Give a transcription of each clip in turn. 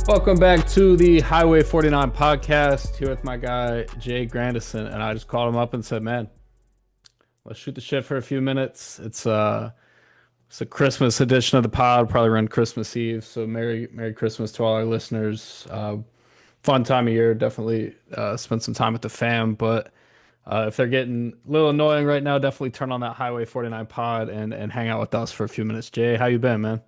Welcome back to the Highway 49 podcast here with my guy Jay Grandison. And I just called him up and said, man, let's shoot the shit for a few minutes. It's a Christmas edition of the pod, probably around Christmas Eve. So Merry Christmas to all our listeners. Fun time of year, definitely spend some time with the fam. But if they're getting a little annoying right now, definitely turn on that Highway 49 pod and hang out with us for a few minutes. Jay, how you been, man?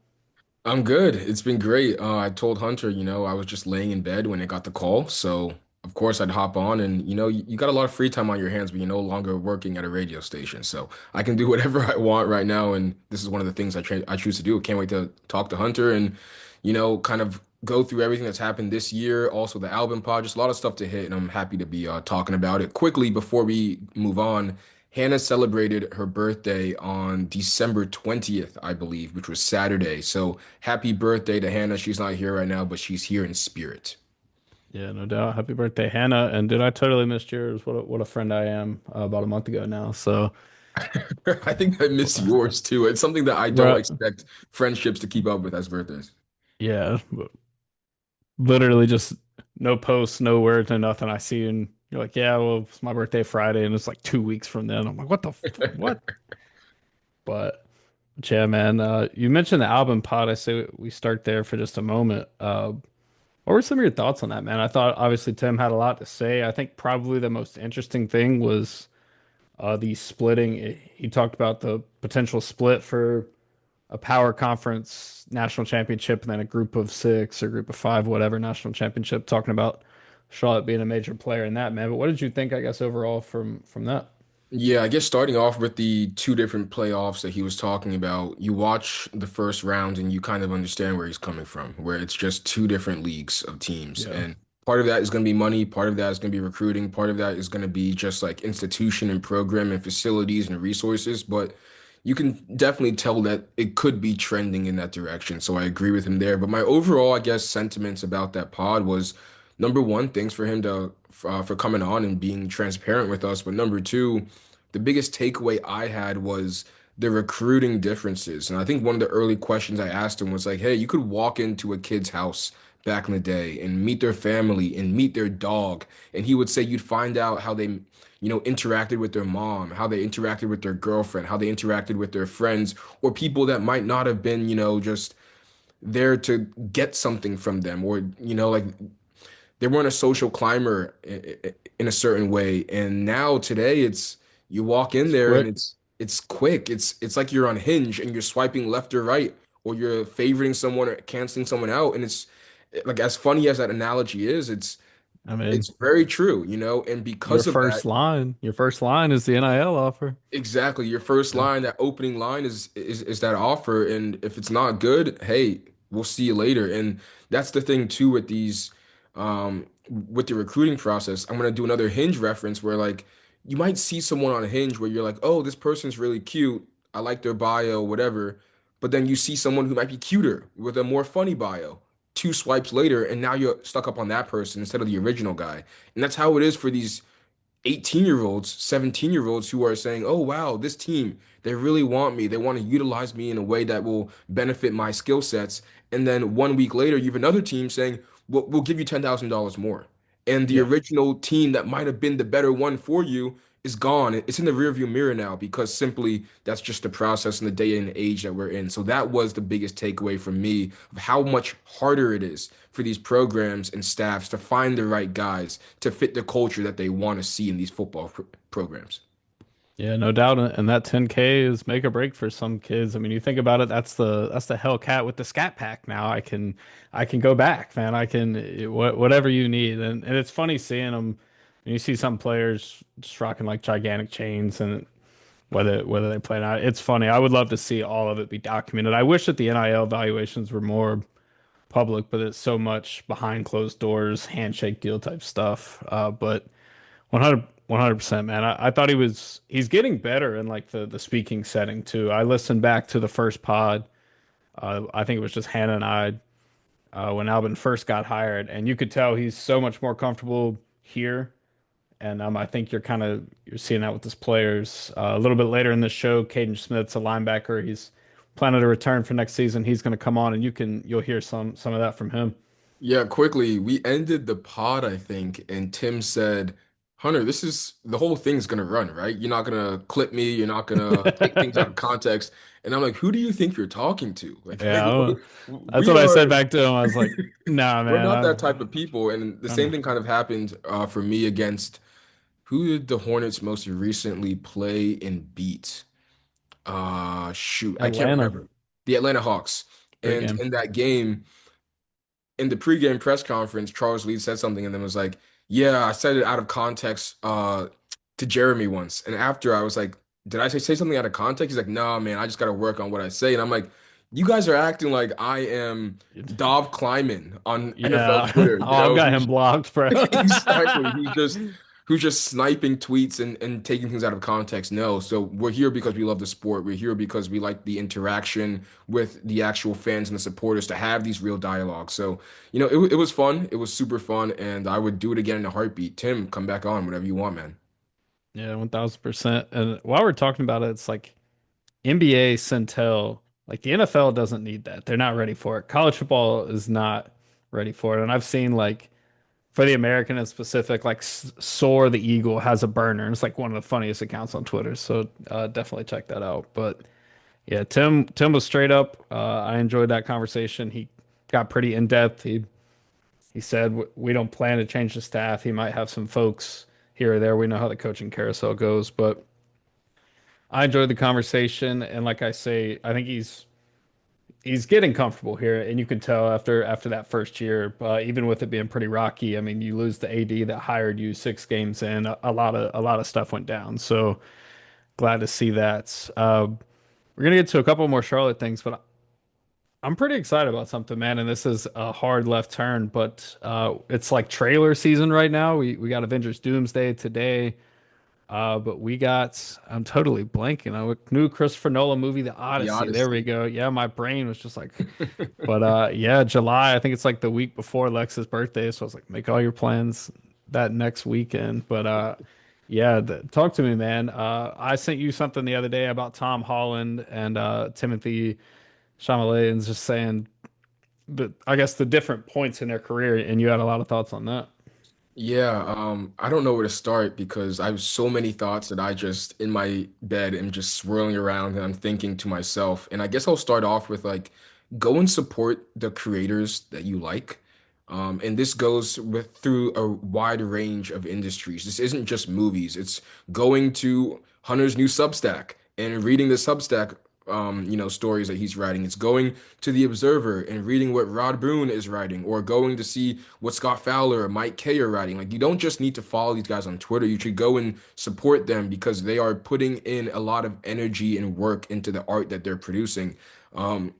I'm good. It's been great. I told Hunter, I was just laying in bed when I got the call. So, of course, I'd hop on and, you got a lot of free time on your hands, but you're no longer working at a radio station. So I can do whatever I want right now. And this is one of the things I choose to do. Can't wait to talk to Hunter and, kind of go through everything that's happened this year. Also, the Albin pod, just a lot of stuff to hit. And I'm happy to be talking about it. Quickly, before we move on, Hannah celebrated her birthday on December 20th, I believe, which was Saturday. So happy birthday to Hannah. She's not here right now, but she's here in spirit. Yeah, no doubt. Happy birthday, Hannah. And did I totally missed yours? What a friend I am about a month ago now. So I think I miss yours too. It's something that I don't we're expect friendships to keep up with as birthdays. yeah, literally just no posts, no words, no nothing. I see you and you're like, yeah, well, it's my birthday Friday, and it's like 2 weeks from then. I'm like, what? But yeah, man. You mentioned the album pod. I say we start there for just a moment. What were some of your thoughts on that, man? I thought obviously Tim had a lot to say. I think probably the most interesting thing was the splitting. He talked about the potential split for a power conference national championship and then a group of six or group of five, whatever national championship, talking about Charlotte being a major player in that, man. But what did you think, I guess, overall from that? Yeah, I guess starting off with the two different playoffs that he was talking about, you watch the first round and you kind of understand where he's coming from, where it's just two different leagues of teams. Yeah. And part of that is going to be money, part of that is going to be recruiting, part of that is going to be just like institution and program and facilities and resources. But you can definitely tell that it could be trending in that direction. So I agree with him there. But my overall, I guess, sentiments about that pod was number one, thanks for him for coming on and being transparent with us. But number two, the biggest takeaway I had was the recruiting differences. And I think one of the early questions I asked him was like, hey, you could walk into a kid's house back in the day and meet their family and meet their dog. And he would say you'd find out how they, interacted with their mom, how they interacted with their girlfriend, how they interacted with their friends, or people that might not have been, just there to get something from them, or, like they weren't a social climber in a certain way. And now today it's you walk in It's there and quick. it's quick. It's like you're on Hinge and you're swiping left or right, or you're favoriting someone or canceling someone out. And it's like as funny as that analogy is, I mean, it's very true, And because of that, your first line is the NIL offer. exactly, your first Yeah. line, that opening line is that offer. And if it's not good, hey, we'll see you later. And that's the thing too with the recruiting process. I'm gonna do another Hinge reference where like you might see someone on Hinge where you're like, oh, this person's really cute. I like their bio, whatever. But then you see someone who might be cuter with a more funny bio. Two swipes later, and now you're stuck up on that person instead of the original guy. And that's how it is for these 18-year-olds, 17-year-olds who are saying, "Oh wow, this team, they really want me. They want to utilize me in a way that will benefit my skill sets." And then 1 week later, you have another team saying, we'll give you $10,000 more." And the Yeah. original team that might have been the better one for you is gone. It's in the rearview mirror now because simply that's just the process and the day and age that we're in. So that was the biggest takeaway from me of how much harder it is for these programs and staffs to find the right guys to fit the culture that they want to see in these football programs. Yeah, no doubt. And that 10K is make or break for some kids. I mean, you think about it, that's the Hellcat with the Scat Pack now. I can go back, man. I can whatever you need. And it's funny seeing them. You see some players just rocking like gigantic chains and whether they play or not. It's funny. I would love to see all of it be documented. I wish that the NIL valuations were more public, but it's so much behind closed doors, handshake deal type stuff. But 100%, man. I thought he's getting better in like the speaking setting too. I listened back to the first pod. I think it was just Hannah and I when Albin first got hired, and you could tell he's so much more comfortable here. And I think you're seeing that with his players. A little bit later in the show, Kadin Schmitz, a linebacker, he's planning to return for next season. He's going to come on, and you'll hear some of that from him. Yeah, quickly, we ended the pod, I think, and Tim said, Hunter, this is the whole thing's gonna run, right? You're not gonna clip me, you're not gonna take things out of context. And I'm like, who do you think you're talking to? Yeah, that's we what I said are back to him. I was like, "Nah, we're man, not that I'm type of people. And the trying same to thing kind of happened for me against who did the Hornets most recently play and beat? Shoot, I can't Atlanta, remember. The Atlanta Hawks. great And game." in that game, in the pregame press conference, Charles Lee said something and then was like, "Yeah, I said it out of context to Jeremy once." And after I was like, "Did I say something out of context?" He's like, "Nah, man, I just got to work on what I say." And I'm like, "You guys are acting like I am Dov Kleiman on NFL Yeah, Twitter, oh, I've got him who's blocked, bro. exactly who's just sniping tweets and taking things out of context. No, so we're here because we love the sport. We're here because we like the interaction with the actual fans and the supporters to have these real dialogues. So, it was fun. It was super fun, and I would do it again in a heartbeat. Tim, come back on whenever you want, man. Yeah, 1000%. And while we're talking about it, it's like NBA Centel, like the NFL doesn't need that. They're not ready for it. College football is not ready for it. And I've seen like for the American in specific, like Soar the Eagle has a burner. It's like one of the funniest accounts on Twitter. So definitely check that out. But yeah, Tim was straight up. I enjoyed that conversation. He got pretty in depth. He said we don't plan to change the staff. He might have some folks here or there. We know how the coaching carousel goes, but I enjoyed the conversation. And like I say, I think he's getting comfortable here, and you can tell after that first year, even with it being pretty rocky. I mean, you lose the AD that hired you 6 games in. A lot of stuff went down. So glad to see that. We're gonna get to a couple more Charlotte things, but I'm pretty excited about something, man. And this is a hard left turn, but it's like trailer season right now. We got Avengers Doomsday today. But we got, I'm totally blanking. A new Christopher Nolan movie, The The Odyssey. There we Odyssey. go. Yeah, my brain was just like, but yeah, July. I think it's like the week before Lex's birthday. So I was like, make all your plans that next weekend. But yeah, talk to me, man. I sent you something the other day about Tom Holland and Timothy Chalamet, and just saying that I guess the different points in their career, and you had a lot of thoughts on that. Yeah, I don't know where to start because I have so many thoughts that I just in my bed am just swirling around and I'm thinking to myself. And I guess I'll start off with like go and support the creators that you like. And this goes with through a wide range of industries. This isn't just movies. It's going to Hunter's new Substack and reading the Substack stories that he's writing. It's going to the Observer and reading what Rod Boone is writing, or going to see what Scott Fowler or Mike Kay are writing. Like, you don't just need to follow these guys on Twitter. You should go and support them because they are putting in a lot of energy and work into the art that they're producing. Um,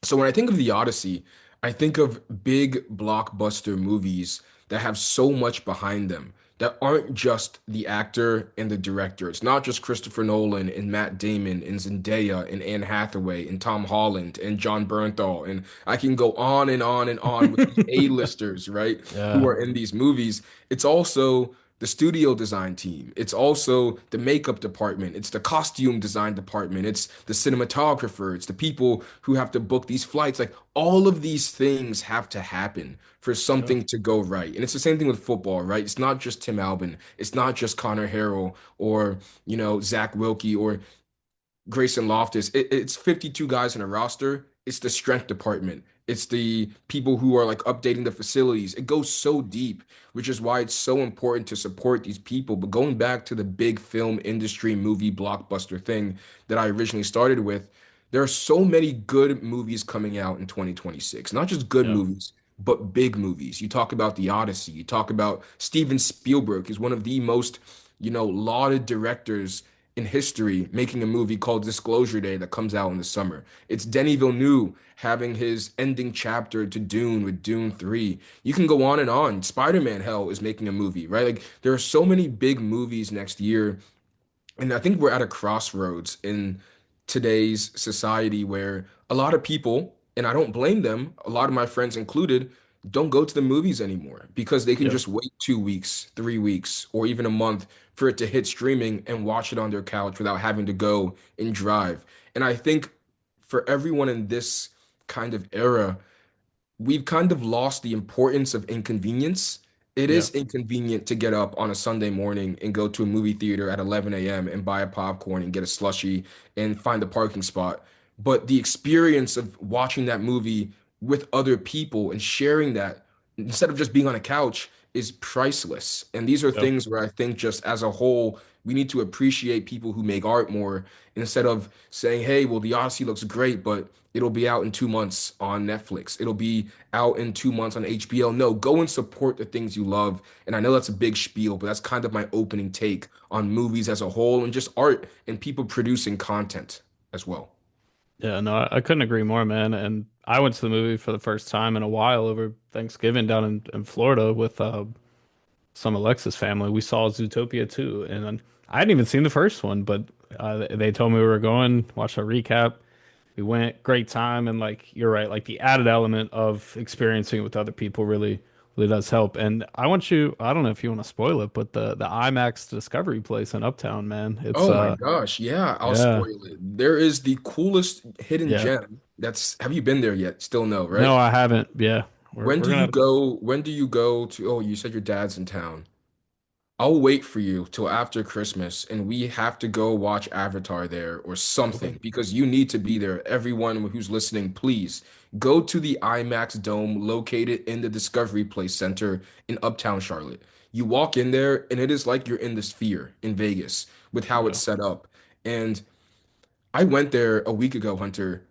so when I think of the Odyssey, I think of big blockbuster movies that have so much behind them that aren't just the actor and the director. It's not just Christopher Nolan and Matt Damon and Zendaya and Anne Hathaway and Tom Holland and John Bernthal. And I can go on and on and on with these A-listers, right, who Yeah. are in these movies. It's also the studio design team. It's also the makeup department. It's the costume design department. It's the cinematographer. It's the people who have to book these flights. Like, all of these things have to happen for Yeah. something to go right. And it's the same thing with football, right? It's not just Tim Albin. It's not just Connor Harrell or, Zach Wilkie or Grayson Loftus. It's 52 guys in a roster. It's the strength department. It's the people who are like updating the facilities. It goes so deep, which is why it's so important to support these people. But going back to the big film industry movie blockbuster thing that I originally started with, there are so many good movies coming out in 2026. Not just good Yeah. movies, but big movies. You talk about The Odyssey. You talk about Steven Spielberg, who's one of the most, lauded directors in history, making a movie called Disclosure Day that comes out in the summer. It's Denis Villeneuve having his ending chapter to Dune with Dune 3. You can go on and on. Spider-Man, hell, is making a movie, right? Like, there are so many big movies next year, and I think we're at a crossroads in today's society where a lot of people, and I don't blame them, a lot of my friends included, don't go to the movies anymore because they can Yeah. just wait 2 weeks, 3 weeks, or even a month for it to hit streaming and watch it on their couch without having to go and drive. And I think for everyone in this kind of era, we've kind of lost the importance of inconvenience. It Yeah. is inconvenient to get up on a Sunday morning and go to a movie theater at 11 a.m. and buy a popcorn and get a slushie and find a parking spot. But the experience of watching that movie with other people and sharing that instead of just being on a couch is priceless. And these are Yep. things where I think just as a whole, we need to appreciate people who make art more instead of saying, hey, well, the Odyssey looks great, but it'll be out in 2 months on Netflix. It'll be out in 2 months on HBO. No, go and support the things you love. And I know that's a big spiel, but that's kind of my opening take on movies as a whole and just art and people producing content as well. Yeah, no, I couldn't agree more, man. And I went to the movie for the first time in a while over Thanksgiving down in Florida with some Alexis family. We saw Zootopia 2, and I hadn't even seen the first one, but they told me we were going, watch a recap. We went, great time, and like you're right, like the added element of experiencing it with other people really does help. And I want you, I don't know if you want to spoil it, but the IMAX Discovery place in Uptown, man. It's Oh my gosh. Yeah, I'll yeah, spoil it. There is the coolest hidden yeah. gem. Have you been there yet? Still no, right? No, I haven't. Yeah. We're gonna When do you go to, oh, you said your dad's in town. I'll wait for you till after Christmas and we have to go watch Avatar there or okay. something because you need to be there. Everyone who's listening, please go to the IMAX Dome located in the Discovery Place Center in Uptown Charlotte. You walk in there and it is like you're in the Sphere in Vegas with how Yeah. it's set up. And I went there a week ago, Hunter,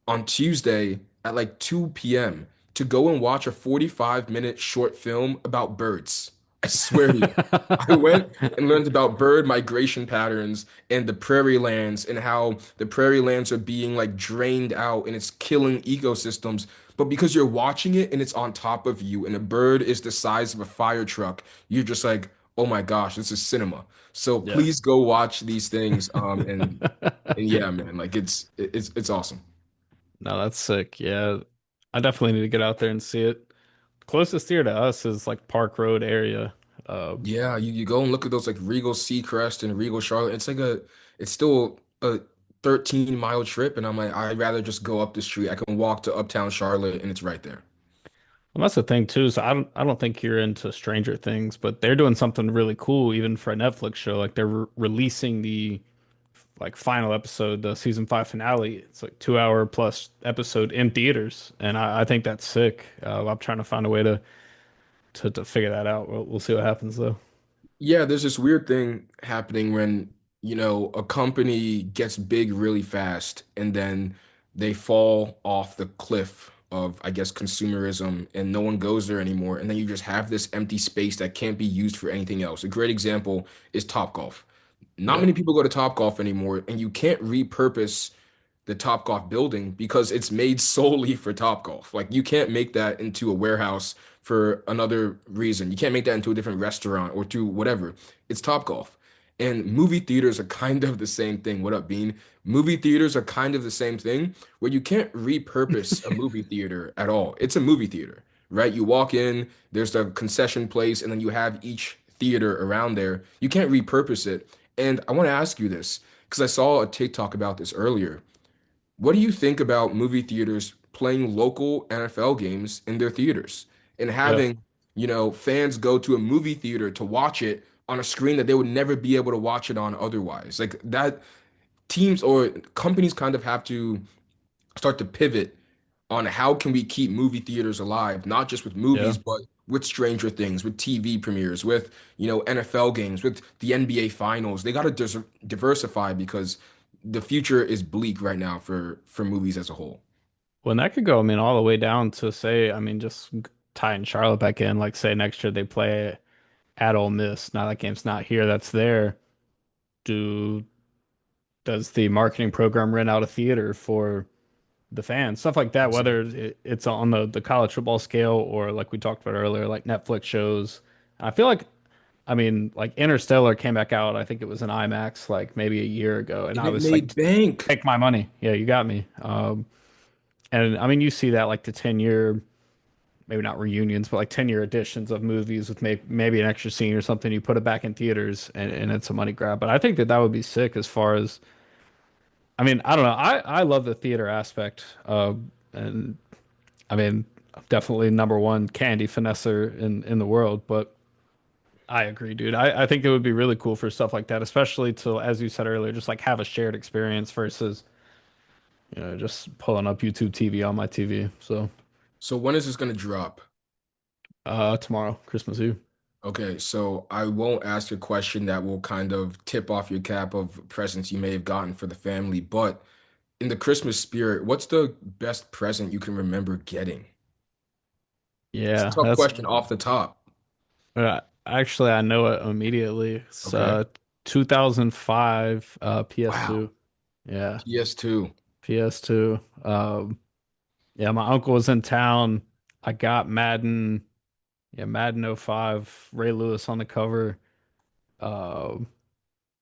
on Tuesday at like 2 p.m. to go and watch a 45-minute short film about birds. I swear to you. I went and learned about bird migration patterns and the prairie lands and how the prairie lands are being like drained out and it's killing ecosystems. But because you're watching it and it's on top of you and a bird is the size of a fire truck, you're just like, oh my gosh, this is cinema. So Yeah. please go watch these things. And yeah, man, like it's awesome. No, that's sick. Yeah. I definitely need to get out there and see it. Closest theater to us is like Park Road area. Yeah, you go and look at those like Regal Seacrest and Regal Charlotte. It's still a 13-mile trip, and I'm like, I'd rather just go up the street. I can walk to Uptown Charlotte, and it's right there. Well, that's the thing too. So I don't think you're into Stranger Things, but they're doing something really cool even for a Netflix show. Like they're releasing the like final episode, the season 5 finale. It's like 2 hour plus episode in theaters, and I think that's sick. I'm trying to find a way to figure that out. We'll see what happens though. Yeah, there's this weird thing happening when, a company gets big really fast and then they fall off the cliff of, I guess, consumerism and no one goes there anymore. And then you just have this empty space that can't be used for anything else. A great example is Topgolf. Not Yeah, many people go to Topgolf anymore, and you can't repurpose the Topgolf building because it's made solely for Topgolf. Like you can't make that into a warehouse for another reason. You can't make that into a different restaurant or to whatever. It's Topgolf. And movie theaters are kind of the same thing. What up, Bean? Movie theaters are kind of the same thing where you can't repurpose a movie theater at all. It's a movie theater, right? You walk in, there's the concession place, and then you have each theater around there. You can't repurpose it. And I want to ask you this because I saw a TikTok about this earlier. What do you think about movie theaters playing local NFL games in their theaters and yeah. having, fans go to a movie theater to watch it on a screen that they would never be able to watch it on otherwise? Like that teams or companies kind of have to start to pivot on how can we keep movie theaters alive, not just with Yeah. movies, but with Stranger Things, with TV premieres, with, NFL games, with the NBA finals. They got to diversify because the future is bleak right now for movies as a whole. Well, and that could go, I mean, all the way down to say, I mean, just tying Charlotte back in, like say next year they play at Ole Miss. Now that game's not here, that's there. Do does the marketing program rent out a theater for the fans? Stuff like that, whether it's on the college football scale or like we talked about earlier, like Netflix shows. I feel like, I mean, like Interstellar came back out, I think it was an IMAX like maybe a year ago, and And I it was like, made bank. take my money. Yeah, you got me. And I mean, you see that like the 10-year, maybe not reunions, but like 10-year editions of movies with maybe an extra scene or something. You put it back in theaters and it's a money grab. But I think that would be sick as far as, I mean, I don't know. I love the theater aspect. And I mean, definitely number one candy finesser in the world. But I agree, dude. I think it would be really cool for stuff like that, especially to, as you said earlier, just like have a shared experience versus, just pulling up YouTube TV on my TV. So, So when is this gonna drop? tomorrow, Christmas Eve. Okay, so I won't ask a question that will kind of tip off your cap of presents you may have gotten for the family, but in the Christmas spirit, what's the best present you can remember getting? It's a Yeah, tough that's question off the top. actually I know it immediately. It's Okay. 2005 Wow. PS2. Yeah, PS2. PS2. Yeah, my uncle was in town. I got Madden. Yeah, Madden '05. Ray Lewis on the cover. Um,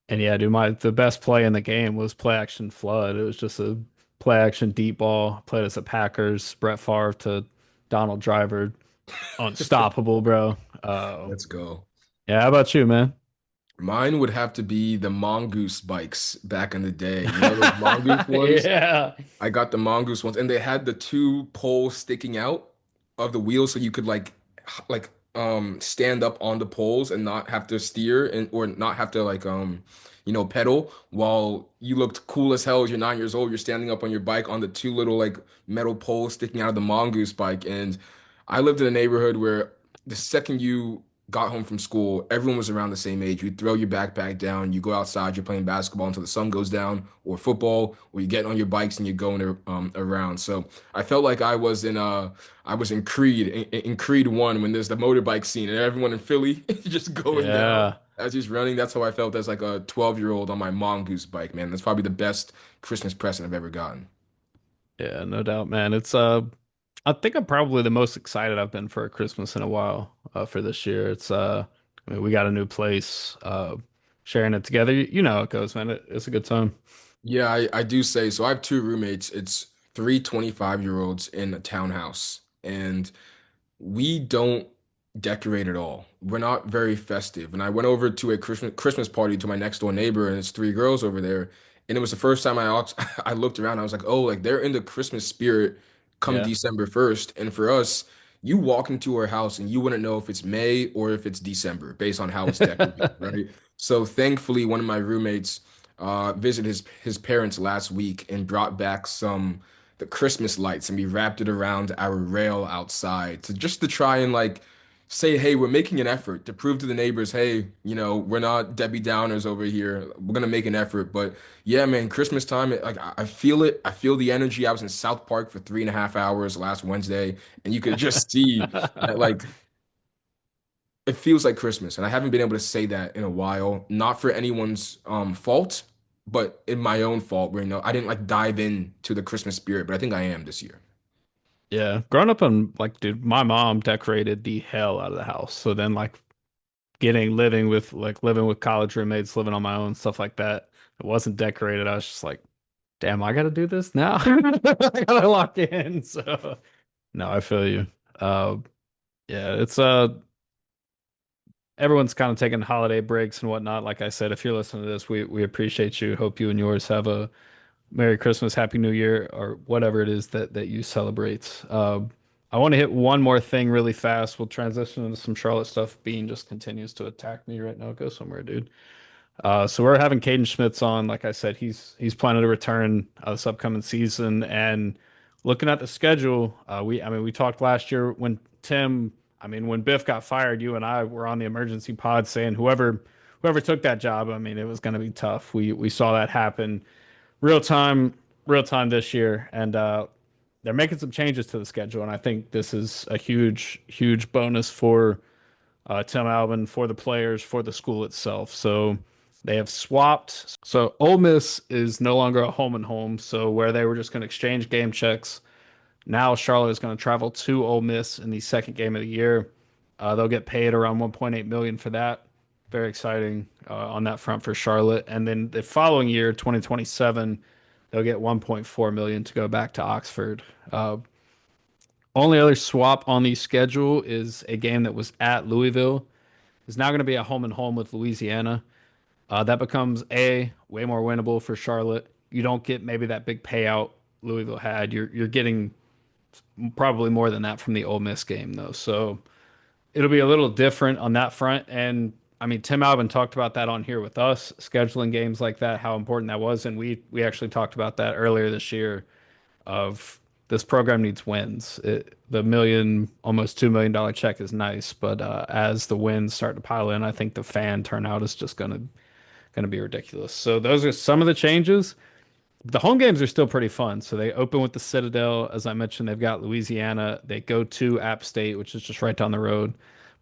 and yeah, dude, my the best play in the game was play action flood. It was just a play action deep ball. Played as a Packers, Brett Favre to Donald Driver, unstoppable, bro. Let's go. Yeah, how about you, man? Mine would have to be the mongoose bikes back in the day. You know those mongoose ones? Yeah. I got the mongoose ones, and they had the two poles sticking out of the wheel, so you could stand up on the poles and not have to steer and or not have to pedal while you looked cool as hell as you're 9 years old. You're standing up on your bike on the two little like metal poles sticking out of the mongoose bike. And I lived in a neighborhood where the second you got home from school, everyone was around the same age. You throw your backpack down, you go outside, you're playing basketball until the sun goes down, or football, or you get on your bikes and you're going around. So I felt like I was in Creed 1 when there's the motorbike scene and everyone in Philly is just going down Yeah. as he's running. That's how I felt as like a 12-year-old on my mongoose bike, man. That's probably the best Christmas present I've ever gotten. Yeah, no doubt, man. It's I think I'm probably the most excited I've been for a Christmas in a while for this year. It's I mean, we got a new place, sharing it together. You know how it goes, man. It's a good time. Yeah, I do say so. I have two roommates. It's three 25-year-olds in a townhouse. And we don't decorate at all. We're not very festive. And I went over to a Christmas party to my next door neighbor, and it's three girls over there. And it was the first time I looked around. I was like, oh, like they're in the Christmas spirit come Yeah. December 1st. And for us, you walk into our house and you wouldn't know if it's May or if it's December based on how it's decorated, right? So thankfully, one of my roommates visited his parents last week and brought back some the Christmas lights, and we wrapped it around our rail outside to try and like say, hey, we're making an effort to prove to the neighbors, hey, we're not Debbie Downers over here. We're gonna make an effort. But yeah, man, Christmas time, like I feel it. I feel the energy. I was in South Park for 3.5 hours last Wednesday, and you could just see that like it feels like Christmas. And I haven't been able to say that in a while. Not for anyone's fault, but in my own fault, where I didn't like dive in to the Christmas spirit, but I think I am this year. Yeah. Growing up in like, dude, my mom decorated the hell out of the house. So then like living with college roommates, living on my own, stuff like that. It wasn't decorated. I was just like, damn, I gotta do this now. I gotta lock in. So no, I feel you. Uh yeah, it's everyone's kind of taking holiday breaks and whatnot. Like I said, if you're listening to this, we appreciate you. Hope you and yours have a Merry Christmas, Happy New Year, or whatever it is that you celebrate. I want to hit one more thing really fast. We'll transition into some Charlotte stuff. Bean just continues to attack me right now. Go somewhere, dude. So we're having Kadin Schmitz on. Like I said, he's planning to return this upcoming season. And looking at the schedule, I mean we talked last year when when Biff got fired, you and I were on the emergency pod saying whoever took that job, I mean it was going to be tough. We saw that happen real time, real time this year, and they're making some changes to the schedule. And I think this is a huge bonus for Tim Albin, for the players, for the school itself. So they have swapped. So Ole Miss is no longer a home and home. So where they were just going to exchange game checks, now Charlotte is going to travel to Ole Miss in the second game of the year. They'll get paid around 1.8 million for that. Very exciting on that front for Charlotte. And then the following year, 2027, they'll get 1.4 million to go back to Oxford. Only other swap on the schedule is a game that was at Louisville. Is now going to be a home and home with Louisiana. That becomes way more winnable for Charlotte. You don't get maybe that big payout Louisville had. You're getting probably more than that from the Ole Miss game though. So it'll be a little different on that front. And I mean, Tim Albin talked about that on here with us, scheduling games like that, how important that was. And we actually talked about that earlier this year of this program needs wins. The million, almost $2 million check is nice, but as the wins start to pile in, I think the fan turnout is just gonna be ridiculous. So those are some of the changes. The home games are still pretty fun. So they open with the Citadel, as I mentioned. They've got Louisiana. They go to App State, which is just right down the road.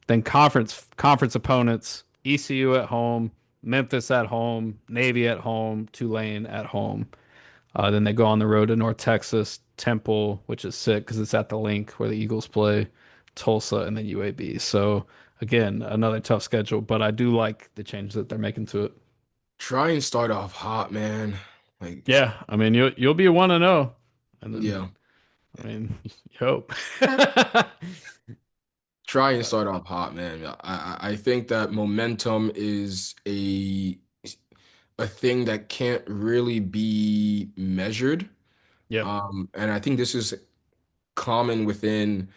Then conference opponents: ECU at home, Memphis at home, Navy at home, Tulane at home. Then they go on the road to North Texas, Temple, which is sick because it's at the link where the Eagles play, Tulsa, and then UAB. So again, another tough schedule, but I do like the changes that they're making to it. Try and start off hot, man. Like, Yeah, I mean you'll be 1-0, and then yeah, I mean you hope. try and Uh, start off hot, man. I think that momentum is a thing that can't really be measured. yeah, And I think this is common within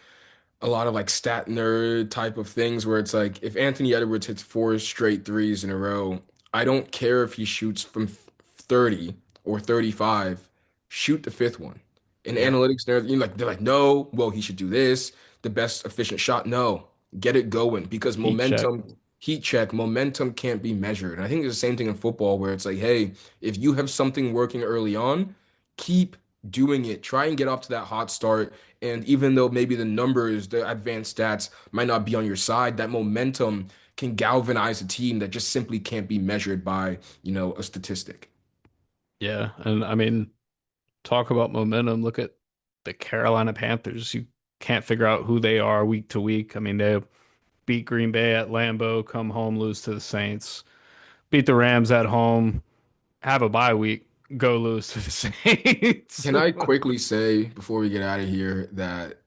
a lot of like stat nerd type of things where it's like if Anthony Edwards hits four straight threes in a row, I don't care if he shoots from 30 or 35, shoot the fifth one. In yeah. analytics, they're like, no, well, he should do this, the best efficient shot. No, get it going because Heat check. heat check, momentum can't be measured. And I think it's the same thing in football where it's like, hey, if you have something working early on, keep doing it. Try and get off to that hot start. And even though maybe the numbers, the advanced stats might not be on your side, that momentum can galvanize a team that just simply can't be measured by, a statistic. Yeah, and I mean talk about momentum. Look at the Carolina Panthers. You can't figure out who they are week to week. I mean they beat Green Bay at Lambeau, come home, lose to the Saints, beat the Rams at home, have a bye week, go lose to the Saints. Can I quickly say before we get out of here that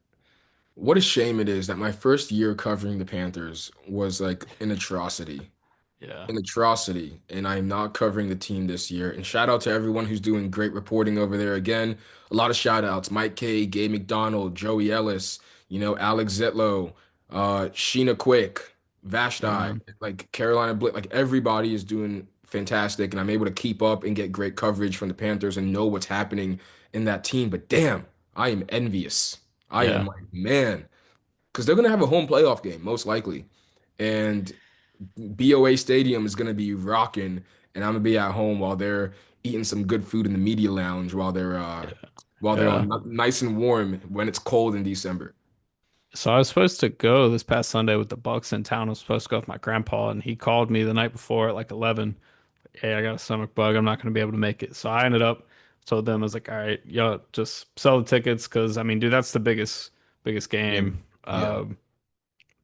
what a shame it is that my first year covering the Panthers was like an atrocity. Yeah. An atrocity, and I'm not covering the team this year. And shout out to everyone who's doing great reporting over there. Again, a lot of shout outs. Mike K, Gabe McDonald, Joey Ellis, Alex Zitlow, Sheena Quick, Yeah, Vashti, man. like Carolina Blitz, like everybody is doing fantastic, and I'm able to keep up and get great coverage from the Panthers and know what's happening in that team. But damn, I am envious. I am Yeah. like, man, because they're gonna have a home playoff game, most likely. And BOA Stadium is gonna be rocking, and I'm gonna be at home while they're eating some good food in the media lounge while they're Yeah. on nice and warm when it's cold in December. So I was supposed to go this past Sunday with the Bucks in town. I was supposed to go with my grandpa, and he called me the night before at like 11. Hey, I got a stomach bug. I'm not going to be able to make it. So I ended up told them I was like, all right, yo, just sell the tickets because I mean, dude, that's the biggest Yeah, game, yeah,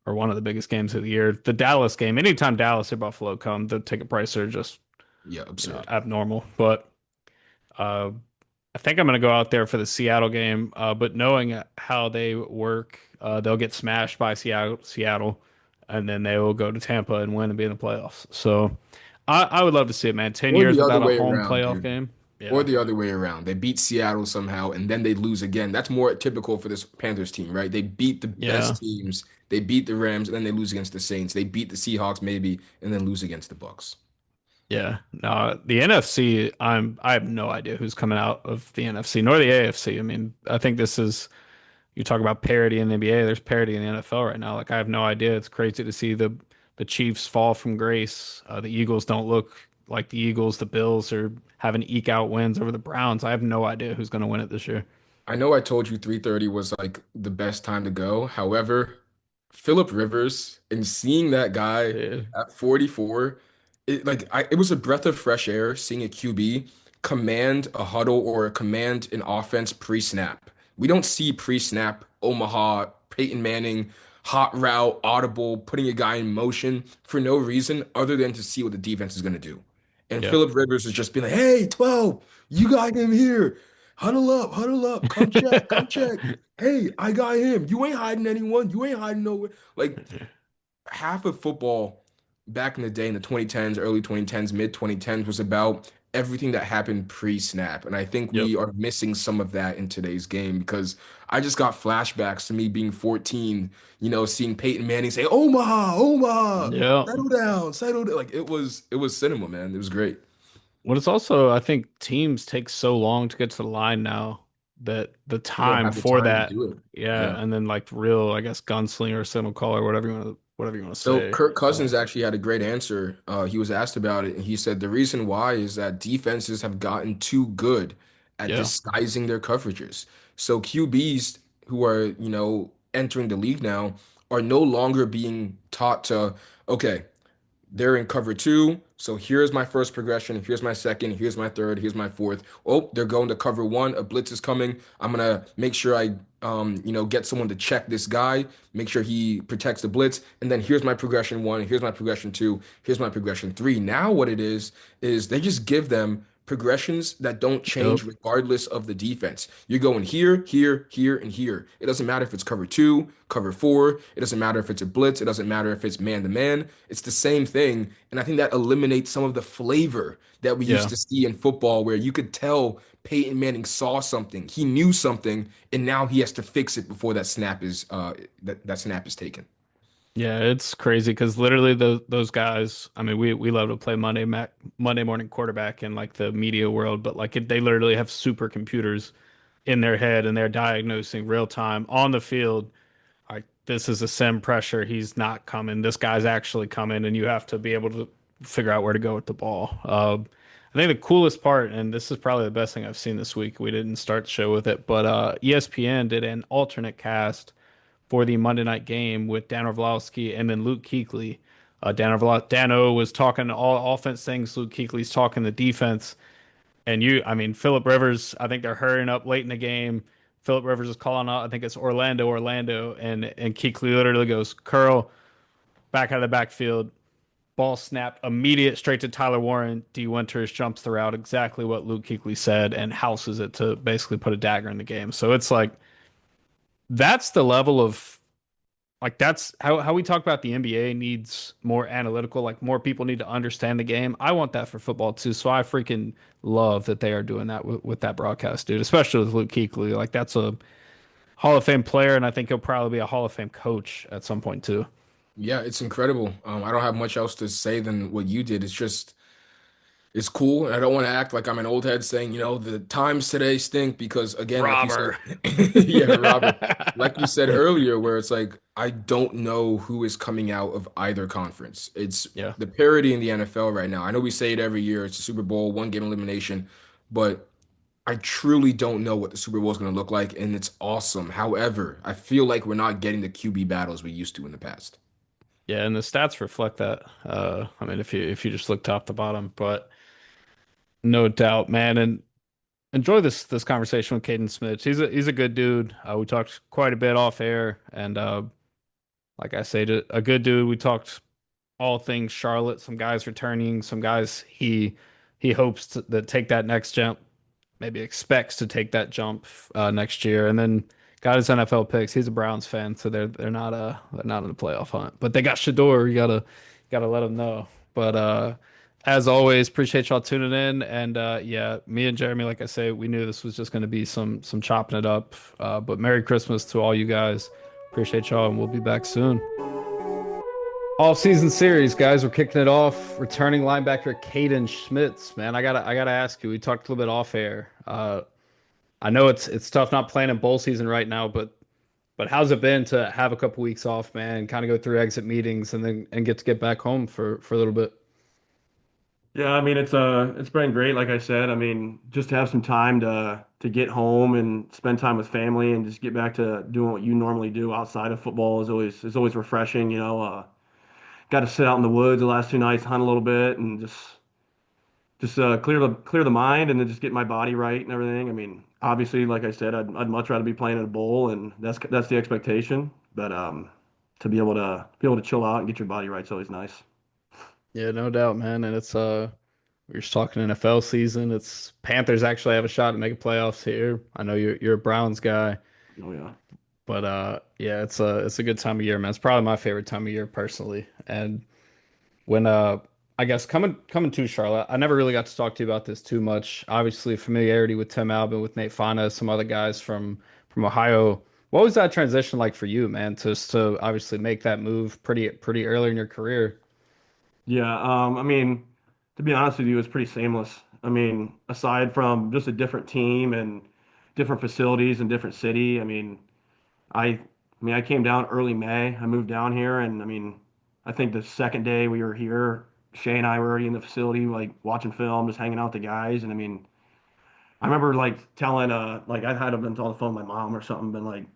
or one of the biggest games of the year. The Dallas game. Anytime Dallas or Buffalo come, the ticket prices are just yeah, absurd. abnormal. But uh, I think I'm going to go out there for the Seattle game. But knowing how they work, they'll get smashed by Seattle, and then they will go to Tampa and win and be in the playoffs. So I would love to see it, man. 10 Or years the other without a way home around, playoff dude. game. Or Yeah, the other way around. They beat Seattle somehow and then they lose again. That's more typical for this Panthers team, right? They beat the yeah, best teams. They beat the Rams and then they lose against the Saints. They beat the Seahawks maybe and then lose against the Bucks. yeah. No, the NFC. I have no idea who's coming out of the NFC nor the AFC. I mean, I think this is you talk about parity in the NBA. There's parity in the NFL right now. Like I have no idea. It's crazy to see the Chiefs fall from grace. The Eagles don't look like the Eagles. The Bills are having eke out wins over the Browns. I have no idea who's going to win it this year. I know I told you 3:30 was like the best time to go. However, Philip Rivers and seeing that guy Yeah, at 44, it was a breath of fresh air seeing a QB command a huddle or command an offense pre-snap. We don't see pre-snap Omaha, Peyton Manning, hot route, audible, putting a guy in motion for no reason other than to see what the defense is going to do. And yeah, Philip Rivers is just being like, "Hey, 12, you got him here. Huddle up, come check, come check. Hey, I got him. You ain't hiding anyone. You ain't hiding nowhere." Like half of football back in the day in the 2010s, early 2010s, mid 2010s was about everything that happened pre-snap. And I think Yep. we are missing some of that in today's game because I just got flashbacks to me being 14, seeing Peyton Manning say, Omaha, Omaha, Yeah. settle down, settle down. Like it was cinema, man. It was great. What it's also, I think teams take so long to get to the line now that the They don't time have the for time to that, do it. yeah, Yeah. and then like real, I guess, gunslinger, signal caller, whatever you want to So say. Kirk Cousins actually had a great answer. He was asked about it, and he said the reason why is that defenses have gotten too good at Yeah. disguising their coverages. So QBs who are, entering the league now are no longer being taught to, okay, they're in cover two. So here's my first progression. Here's my second. Here's my third. Here's my fourth. Oh, they're going to cover one. A blitz is coming. I'm gonna make sure I, get someone to check this guy. Make sure he protects the blitz. And then here's my progression one. Here's my progression two. Here's my progression three. Now what it is they just give them progressions that don't Yep. change regardless of the defense. You're going here, here, here, and here. It doesn't matter if it's cover two, cover four. It doesn't matter if it's a blitz. It doesn't matter if it's man to man. It's the same thing. And I think that eliminates some of the flavor that we used Yeah. to see in football where you could tell Peyton Manning saw something, he knew something, and now he has to fix it before that snap is taken. Yeah, it's crazy because literally those guys. I mean, we love to play Monday morning quarterback in like the media world, but like they literally have supercomputers in their head and they're diagnosing real time on the field. Like this is a sim pressure. He's not coming. This guy's actually coming, and you have to be able to figure out where to go with the ball. I think the coolest part, and this is probably the best thing I've seen this week. We didn't start the show with it, but ESPN did an alternate cast for the Monday night game with Dan Orlovsky and then Luke Kuechly. Dano was talking all offense things. Luke Kuechly's talking the defense. And I mean, Philip Rivers, I think they're hurrying up late in the game. Philip Rivers is calling out, I think it's Orlando, and Kuechly literally goes, curl, back out of the backfield, ball snapped, immediate straight to Tyler Warren. D. Winters jumps the route, exactly what Luke Kuechly said, and houses it to basically put a dagger in the game. So it's like, that's the level of like that's how we talk about the NBA needs more analytical, like more people need to understand the game. I want that for football too. So I freaking love that they are doing that with that broadcast, dude, especially with Luke Kuechly. Like that's a Hall of Fame player, and I think he'll probably be a Hall of Fame coach at some point too. Yeah, it's incredible. I don't have much else to say than what you did. It's cool. And I don't want to act like I'm an old head saying, the times today stink because again, like you said, Robber. yeah, Robert, like you said earlier, where it's like I don't know who is coming out of either conference. It's Yeah. the parity in the NFL right now. I know we say it every year, it's a Super Bowl, one game elimination, but I truly don't know what the Super Bowl is going to look like, and it's awesome. However, I feel like we're not getting the QB battles we used to in the past. Yeah, and the stats reflect that. I mean, if you just look top to bottom, but no doubt, man. And enjoy this conversation with Kadin Schmitz. He's a good dude. We talked quite a bit off air, and like I said, a good dude. We talked all things Charlotte. Some guys returning, some guys he hopes that take that next jump, maybe expects to take that jump next year, and then got his NFL picks. He's a Browns fan, so they're not in the playoff hunt, but they got Shador. You gotta let them know. But as always, appreciate y'all tuning in, and yeah, me and Jeremy, like I say, we knew this was just going to be some chopping it up. But Merry Christmas to all you guys. Appreciate y'all, and we'll be back soon. Off-season series, guys. We're kicking it off. Returning linebacker Kadin Schmitz. Man, I gotta ask you. We talked a little bit off air. I know it's tough not playing in bowl season right now, but how's it been to have a couple weeks off, man, and kind of go through exit meetings and then get back home for a little bit? Yeah, I mean it's been great, like I said. I mean, just to have some time to get home and spend time with family and just get back to doing what you normally do outside of football is always refreshing, you know. Got to sit out in the woods the last 2 nights, hunt a little bit and just clear the mind and then just get my body right and everything. I mean, obviously, like I said, I'd much rather be playing in a bowl and that's the expectation, but to be able to chill out and get your body right is always nice. Yeah, no doubt, man. And it's we're just talking NFL season. It's Panthers actually have a shot at making playoffs here. I know you're a Browns guy. Oh yeah. But yeah, it's a good time of year, man. It's probably my favorite time of year personally. And when I guess coming to Charlotte, I never really got to talk to you about this too much. Obviously, familiarity with Tim Albin, with Nate Faanes, some other guys from Ohio. What was that transition like for you, man? To obviously make that move pretty early in your career. Yeah, I mean, to be honest with you, it was pretty seamless. I mean, aside from just a different team and different facilities and different city, I I came down early May. I moved down here, and I mean, I think the second day we were here, Shay and I were already in the facility, like watching film, just hanging out with the guys. And I mean, I remember like telling like I had been on the phone with my mom or something, been like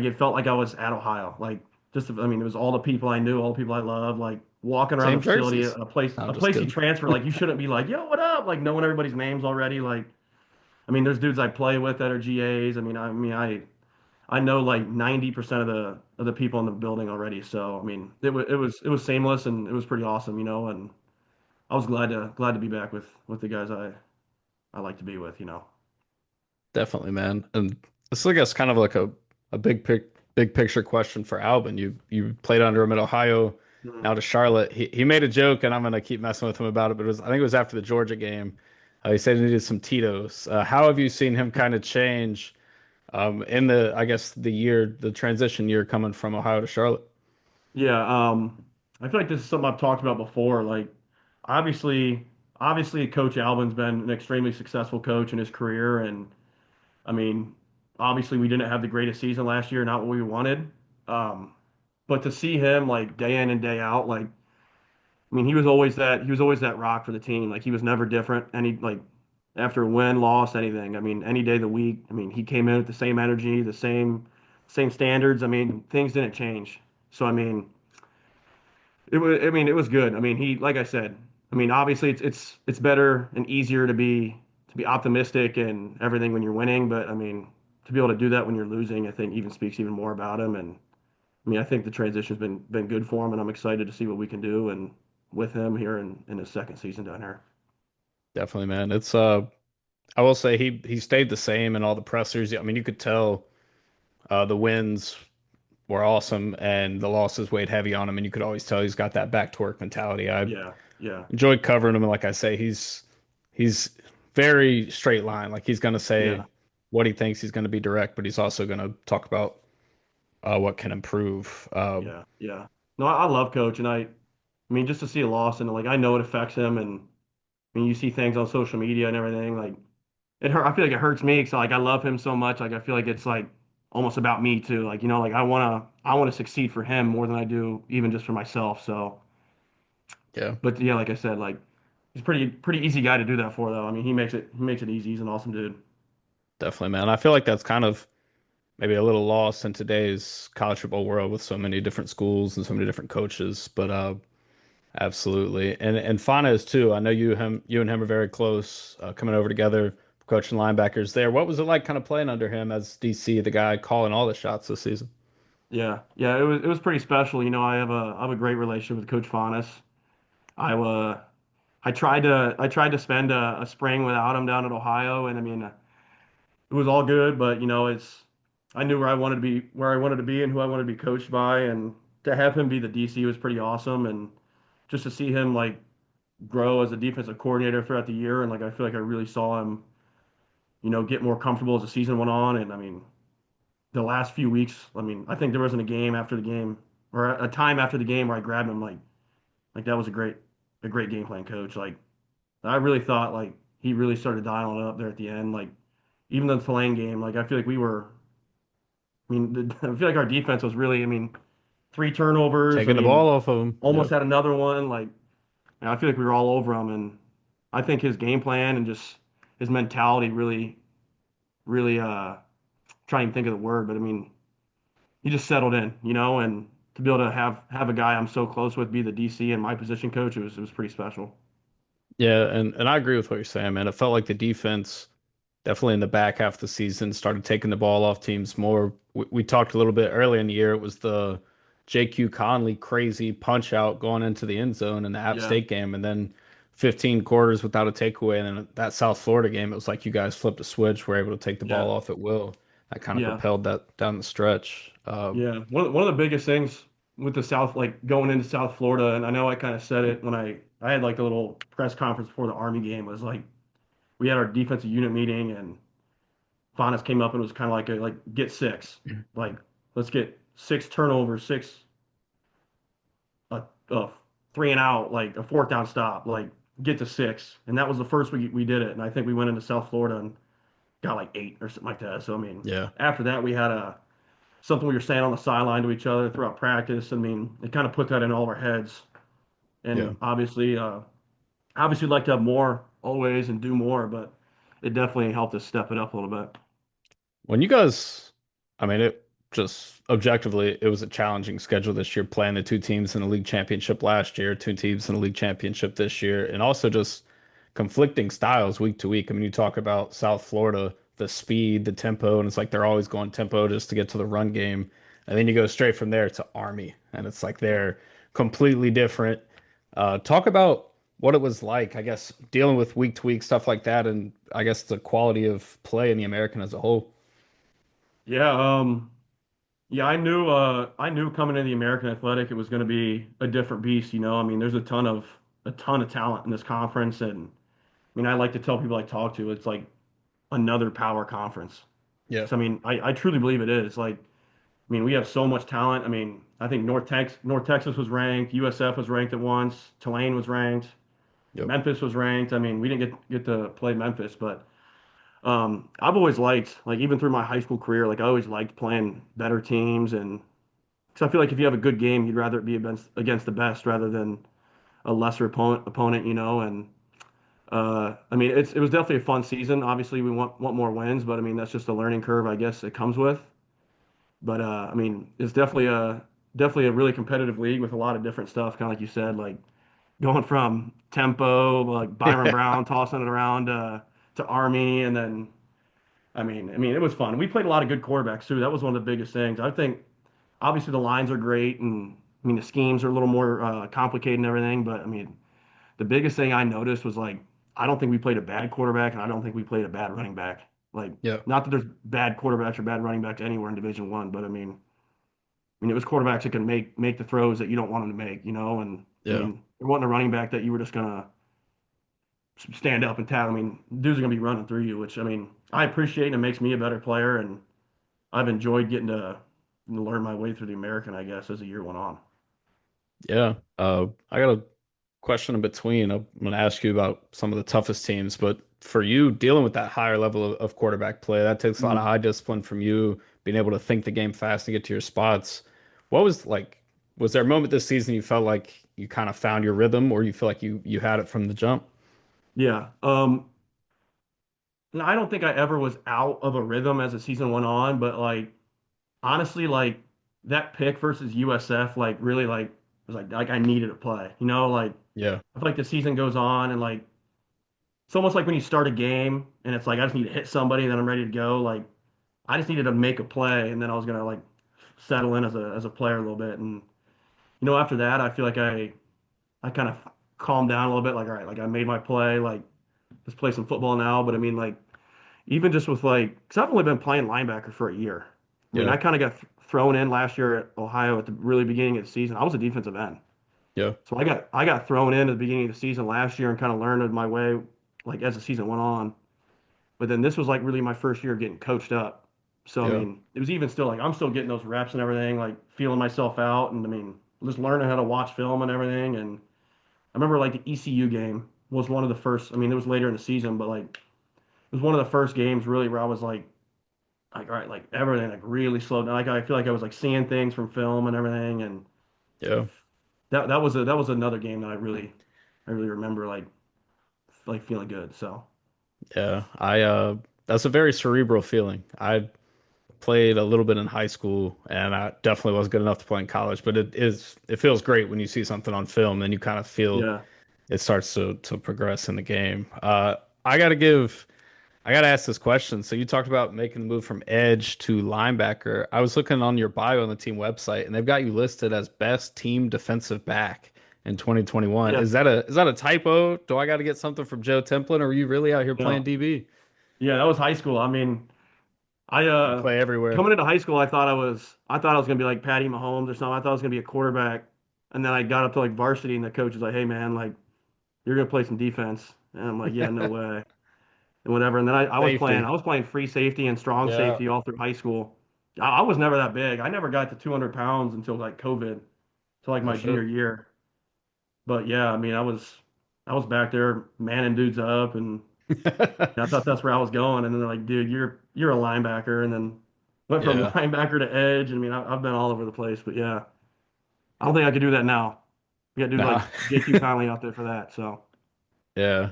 it felt like I was at Ohio. Like just I mean, it was all the people I knew, all the people I loved, like walking around the Same facility, jerseys. a place No, a I'm just place you kidding. transfer, like you shouldn't be like, yo, what up? Like knowing everybody's names already. Like I mean, there's dudes I play with that are GAs. I know like 90% of the people in the building already. So I mean, it was seamless and it was pretty awesome, and I was glad to be back with the guys I like to be with, Definitely, man. And this, I guess, kind of like a big picture question for Albin. You played under him at Ohio, Mhm. now to Charlotte. He made a joke, and I'm gonna keep messing with him about it. But I think it was after the Georgia game. He said he needed some Tito's. How have you seen him kind of change in I guess, the transition year coming from Ohio to Charlotte? Yeah, I feel like this is something I've talked about before. Like, obviously, obviously, Coach Albin's been an extremely successful coach in his career, and I mean, obviously, we didn't have the greatest season last year, not what we wanted. Um, but to see him like day in and day out, like, I mean, he was always that rock for the team. Like, he was never different. Any like after a win, loss, anything. I mean, any day of the week. I mean, he came in with the same energy, the same standards. I mean, things didn't change. So I mean. It was good. I mean, like I said, I mean, obviously it's better and easier to be optimistic and everything when you're winning, but I mean, to be able to do that when you're losing, I think even speaks even more about him. And I mean, I think the transition's been good for him, and I'm excited to see what we can do and with him here in his second season down here. Definitely, man. It's I will say he stayed the same in all the pressers. I mean, you could tell the wins were awesome and the losses weighed heavy on him, and you could always tell he's got that back to work mentality. I Yeah, yeah, enjoyed covering him, and like I say, he's very straight line. Like he's gonna say yeah, what he thinks, he's gonna be direct, but he's also gonna talk about what can improve. yeah, yeah. No, I love Coach, and I mean, just to see a loss and like I know it affects him, and I mean, you see things on social media and everything like. It hurt. I feel like it hurts me because like I love him so much. Like I feel like it's like almost about me too. Like like I wanna succeed for him more than I do even just for myself. So, Yeah, but yeah, like I said, like he's pretty easy guy to do that for though. I mean, he makes it easy. He's an awesome dude. definitely, man. I feel like that's kind of maybe a little lost in today's college football world with so many different schools and so many different coaches. But absolutely. And Faanes too. I know you and him are very close, coming over together, coaching linebackers there. What was it like kind of playing under him as DC, the guy calling all the shots this season? Yeah, yeah. It was pretty special. I have a great relationship with Coach Faanes. I tried to spend a spring without him down at Ohio, and I mean it was all good, but I knew where I wanted to be and who I wanted to be coached by, and to have him be the DC was pretty awesome, and just to see him like grow as a defensive coordinator throughout the year, and like I feel like I really saw him, get more comfortable as the season went on, and I mean the last few weeks, I mean I think there wasn't a game after the game or a time after the game where I grabbed him like that was a great game plan coach. Like I really thought like he really started dialing it up there at the end, like even the Tulane game, like I feel like we were. I mean, I feel like our defense was really, I mean, three turnovers. I Taking the mean, ball off of him. almost Yep. had another one. Like, I feel like we were all over him. And I think his game plan and just his mentality really, really, trying to think of the word, but I mean, he just settled in, and to be able to have a guy I'm so close with be the DC and my position coach, it was pretty special. Yeah, and I agree with what you're saying, man. It felt like the defense definitely in the back half of the season started taking the ball off teams more. We talked a little bit earlier in the year. It was the JQ Conley crazy punch out going into the end zone in the App Yeah, State game, and then 15 quarters without a takeaway. And then that South Florida game, it was like you guys flipped a switch, were able to take the ball yeah, off at will. That kind of yeah, propelled that down the stretch. yeah. One of the biggest things. with the South, like going into South Florida, and I know I kind of said it when I had like the little press conference before the Army game was like we had our defensive unit meeting and Faanes came up and was kind of like get six, like let's get six turnovers, six a three and out, like a fourth down stop, like get to six, and that was the first week we did it, and I think we went into South Florida and got like eight or something like that. So I mean, Yeah. after that we had a something we were saying on the sideline to each other throughout practice. I mean, it kind of put that in all of our heads. Yeah. And obviously like to have more always and do more, but it definitely helped us step it up a little bit. When you guys, I mean, it just objectively, it was a challenging schedule this year, playing the two teams in the league championship last year, two teams in the league championship this year, and also just conflicting styles week to week. I mean, you talk about South Florida, the speed, the tempo, and it's like they're always going tempo just to get to the run game. And then you go straight from there to Army, and it's like Yeah. they're completely different. Talk about what it was like, I guess, dealing with week to week stuff like that, and I guess the quality of play in the American as a whole. Yeah, yeah, I knew coming into the American Athletic it was going to be a different beast, you know. I mean, there's a ton of talent in this conference and I mean, I like to tell people I talk to it's like another power conference. Yeah. So I mean, I truly believe it is. Like, I mean, we have so much talent. I mean, I think North Texas was ranked, USF was ranked at once, Tulane was ranked, Yep. Memphis was ranked. I mean, we didn't get to play Memphis, but I've always liked, like even through my high school career, like I always liked playing better teams, and because I feel like if you have a good game, you'd rather it be against the best rather than a lesser opponent, you know. And I mean, it was definitely a fun season. Obviously, we want more wins, but I mean that's just a learning curve, I guess it comes with. But I mean, it's definitely a really competitive league with a lot of different stuff, kind of like you said, like going from tempo, like Byron Brown tossing it around to Army, and then I mean, it was fun. We played a lot of good quarterbacks too. That was one of the biggest things. I think obviously the lines are great, and I mean the schemes are a little more complicated and everything. But I mean, the biggest thing I noticed was like I don't think we played a bad quarterback, and I don't think we played a bad running back. Like, Yeah. not that there's bad quarterbacks or bad running backs anywhere in Division One, but I mean, it was quarterbacks that can make the throws that you don't want them to make, you know. And I Yeah. mean, it wasn't a running back that you were just gonna stand up and tackle. I mean, dudes are gonna be running through you, which I mean, I appreciate and it makes me a better player. And I've enjoyed getting to learn my way through the American, I guess, as the year went on. Yeah. I got a question in between. I'm going to ask you about some of the toughest teams, but for you, dealing with that higher level of quarterback play, that takes a lot of Mhm. high discipline from you, being able to think the game fast and get to your spots. What was like, was there a moment this season you felt like you kind of found your rhythm or you feel like you had it from the jump? Yeah. And I don't think I ever was out of a rhythm as the season went on, but like honestly, like that pick versus USF, like really like was like I needed to play. You know, like Yeah. I feel like the season goes on and like it's almost like when you start a game and it's like I just need to hit somebody and then I'm ready to go. Like I just needed to make a play and then I was gonna like settle in as a player a little bit. And you know, after that, I feel like I kind of calmed down a little bit. Like all right, like I made my play. Like let's play some football now. But I mean, like even just with like, because I've only been playing linebacker for a year. I mean, Yeah. I kind of got thrown in last year at Ohio at the really beginning of the season. I was a defensive end. Yeah. So I got thrown in at the beginning of the season last year and kind of learned my way like as the season went on. But then this was like really my first year getting coached up. So I Yeah. mean, it was even still like I'm still getting those reps and everything, like feeling myself out and I mean, just learning how to watch film and everything. And I remember like the ECU game was one of the first, I mean, it was later in the season, but like it was one of the first games really where I was like all right, like everything like really slowed down. Like I feel like I was like seeing things from film and everything, and Yeah. that was another game that I really remember like feeling good. So Yeah. That's a very cerebral feeling. I played a little bit in high school and I definitely wasn't good enough to play in college, but it feels great when you see something on film and you kind of feel yeah, it starts to progress in the game. I gotta give I gotta ask this question. So you talked about making the move from edge to linebacker. I was looking on your bio on the team website and they've got you listed as best team defensive back in 2021. yeah, Is that a typo? Do I got to get something from Joe Templin or are you really out here playing no, DB? yeah, that was high school. I mean, I You play everywhere. coming into high school, I thought I was gonna be like Patty Mahomes or something. I thought I was gonna be a quarterback, and then I got up to like varsity, and the coach was like, "Hey man, like you're gonna play some defense," and I'm like, "Yeah, no way," and whatever. And then Safety. I was playing free safety and strong Yeah, safety all through high school. I was never that big. I never got to 200 pounds until like COVID, till like no my junior shit. year. But yeah, I mean, I was back there manning dudes up, and I thought that's where I was going. And then they're like, dude, you're a linebacker, and then went from Yeah. linebacker to edge. I mean, I've been all over the place, but yeah, I don't think I could do that now. We got dudes like Nah. JQ Conley out there for that. So Yeah.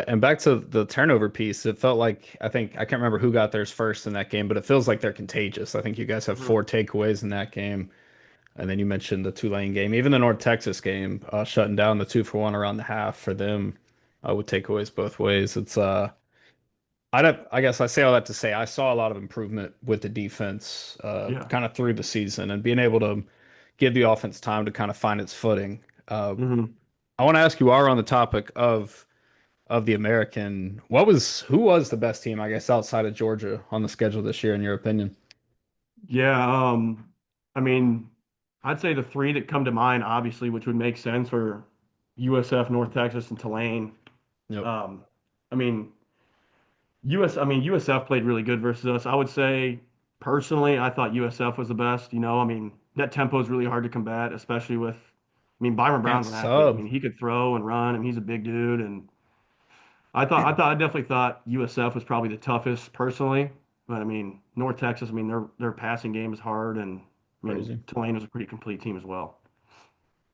And back to the turnover piece, it felt like I can't remember who got theirs first in that game, but it feels like they're contagious. I think you guys have mhm. four takeaways in that game. And then you mentioned the Tulane game, even the North Texas game, shutting down the 2-for-1 around the half for them, with takeaways both ways. I guess I say all that to say I saw a lot of improvement with the defense, Yeah, kind of through the season and being able to give the offense time to kind of find its footing. hmm I want to ask you, while we're on the topic of the American, who was the best team, I guess, outside of Georgia on the schedule this year, in your opinion? yeah. I mean, I'd say the three that come to mind, obviously, which would make sense for USF, North Texas, and Tulane. Yep. Um, I mean, I mean, USF played really good versus us. I would say personally, I thought USF was the best. I mean, that tempo is really hard to combat, especially with, I mean, Byron And Brown's an athlete. I sub, mean, he could throw and run, and he's a big dude. And I definitely thought USF was probably the toughest personally. But I mean, North Texas, I mean, their passing game is hard, and I mean, crazy. Tulane was a pretty complete team as well.